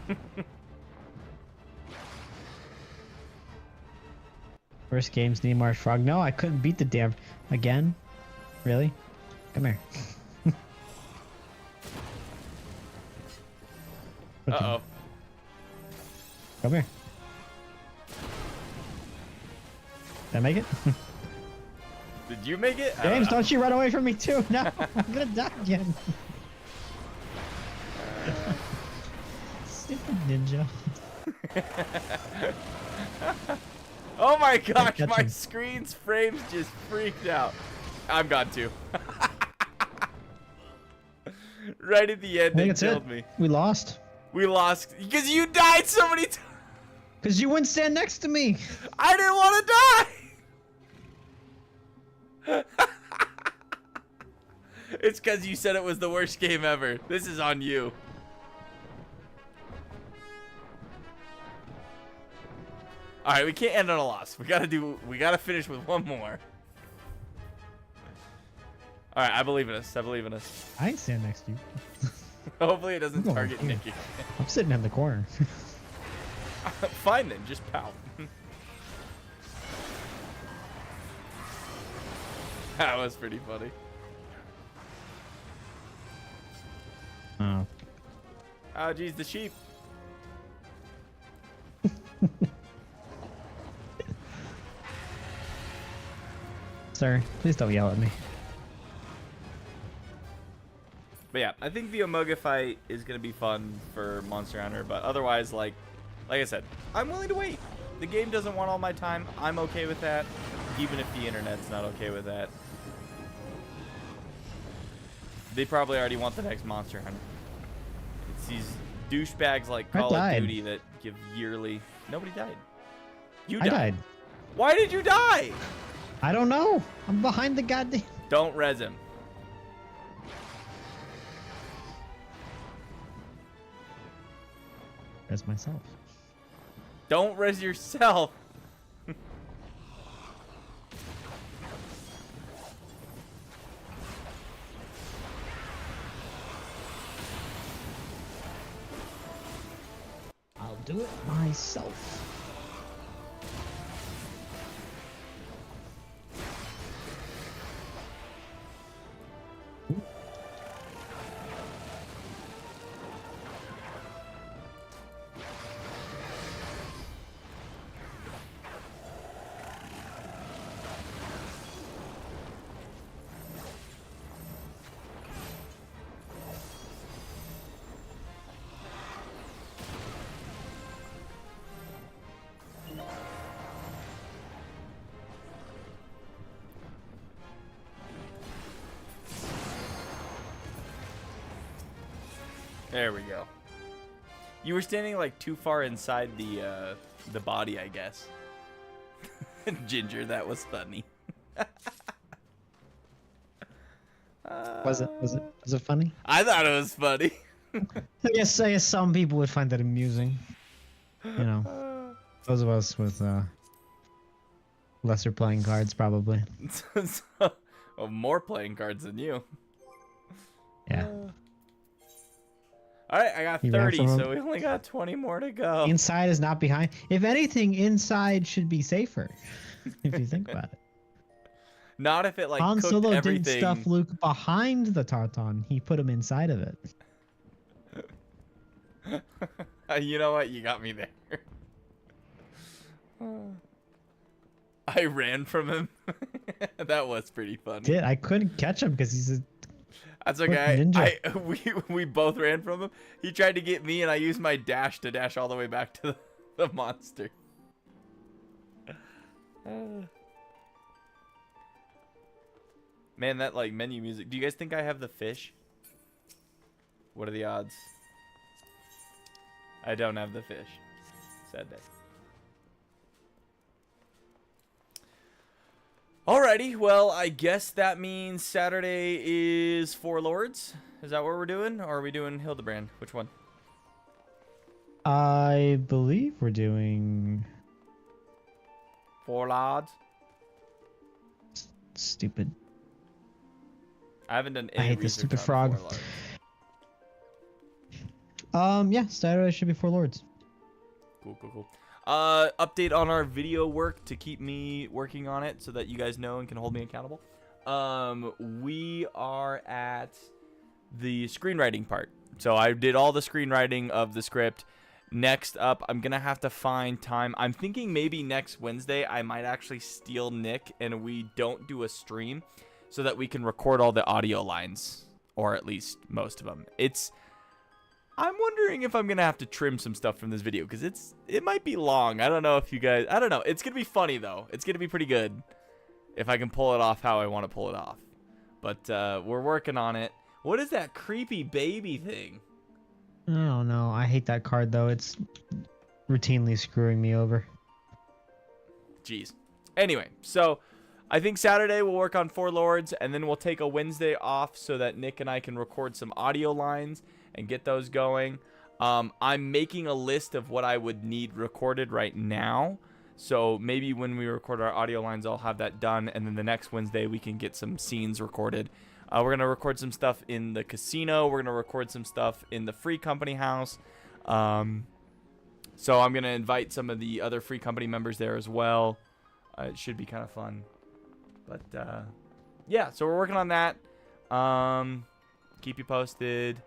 First game's Name Marsh Frog. No, I couldn't beat the damn again. Really? Come here. Uh-oh. Come here. Did I make it? Did you make it? I don't James, know. don't you run away from me too? No, I'm gonna die again. Stupid ninja. Oh my gosh, catch my him. screen's frames just freaked out. I'm gone too. Right at the end, I think they it's killed it. me. We lost. We lost because you died so many times. Cause you wouldn't stand next to me. I didn't want to die. It's because you said it was the worst game ever. This is on you. All right, we can't end on a loss. We gotta finish with one more. All right, I believe in us. I believe in us. I ain't stand next to you. Hopefully it doesn't I'm going target here. Nikki. I'm sitting in the corner. Fine then, just pout. That was pretty funny. Oh. Oh, geez, the sheep. Sir, please don't yell at me. But yeah, I think the Omega fight is gonna be fun for Monster Hunter, but otherwise, like I said, I'm willing to wait. The game doesn't want all my time. I'm okay with that, even if the internet's not okay with that. They probably already want the next Monster Hunter. It's these douchebags like I Call of died. Duty that give yearly. Nobody died. You I died. Why did you die? I don't know. I'm behind the goddamn. Don't res him. As myself. Don't res yourself. I'll do it myself. There we go. You were standing like too far inside the body, I guess. Ginger, that was funny. Was it funny? I thought it was funny. I guess some people would find that amusing. You know, those of us with lesser playing cards probably. Well, more playing cards than you. Yeah. All right, I got You ran 30, from him? so we only got 20 more to go. Inside is not behind. If anything, inside should be safer. If you think about it. Not if it like Han cooked Solo everything. didn't stuff Luke behind the Tarton. He put him inside of it. You know what? You got me there. I ran from him. That was pretty funny. I couldn't catch him because he's a That's quick okay. ninja. We both ran from him. He tried to get me, and I used my dash to dash all the way back to The monster. Man, that like menu music. Do you guys think I have the fish? What are the odds? I don't have the fish. Sad day. Alrighty, well, I guess that means Saturday is Four Lords. Is that what we're doing? Or are we doing Hildebrand? Which one? I believe we're doing Four Lords? stupid. I haven't done I any hate this research stupid on frog. Four Lords. Yeah, Saturday should be Four Lords. Cool. Update on our video work to keep me working on it so that you guys know and can hold me accountable. We are at the screenwriting part. So I did all the screenwriting of the script. Next up, I'm going to have to find time. I'm thinking maybe next Wednesday I might actually steal Nick and we don't do a stream so that we can record all the audio lines, or at least most of them. I'm wondering if I'm going to have to trim some stuff from this video because it might be long. I don't know if you guys, I don't know. It's going to be funny though. It's going to be pretty good if I can pull it off how I want to pull it off. But we're working on it. What is that creepy baby thing? I don't know. I hate that card though. It's routinely screwing me over. Jeez. Anyway, so I think Saturday we'll work on Four Lords, and then we'll take a Wednesday off so that Nick and I can record some audio lines and get those going. I'm making a list of what I would need recorded right now. So maybe when we record our audio lines, I'll have that done, and then the next Wednesday we can get some scenes recorded. We're going to record some stuff in the casino. We're going to record some stuff in the Free Company house. So I'm going to invite some of the other Free Company members there as well. It should be kind of fun. But, yeah, so we're working on that. Keep you posted.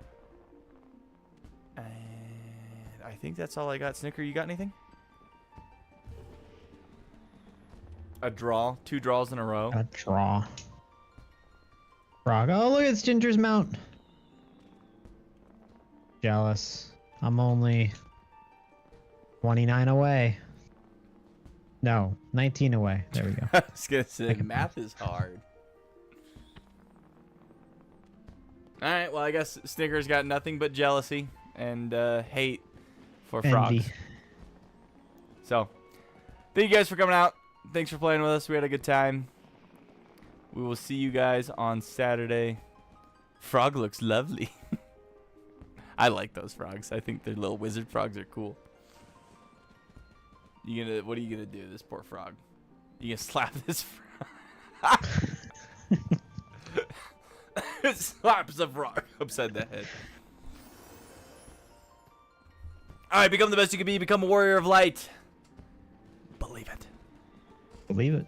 And I think that's all I got. Snicker, you got anything? A draw. 2 draws in a row. A draw. Frog. Oh, look, it's Ginger's mount. Jealous. I'm only 29 away. No, 19 away. There we go. I was going to say, Make it math is hard. All right, well, I guess Snicker's got nothing but jealousy and hate for frogs. Envy. So, thank you guys for coming out. Thanks for playing with us. We had a good time. We will see you guys on Saturday. Frog looks lovely. I like those frogs. I think their little wizard frogs are cool. What are you gonna do, this poor frog? You gonna slap this frog? It slaps a frog upside the head. Alright, become the best you can be. Become a warrior of light. Believe it. Believe it.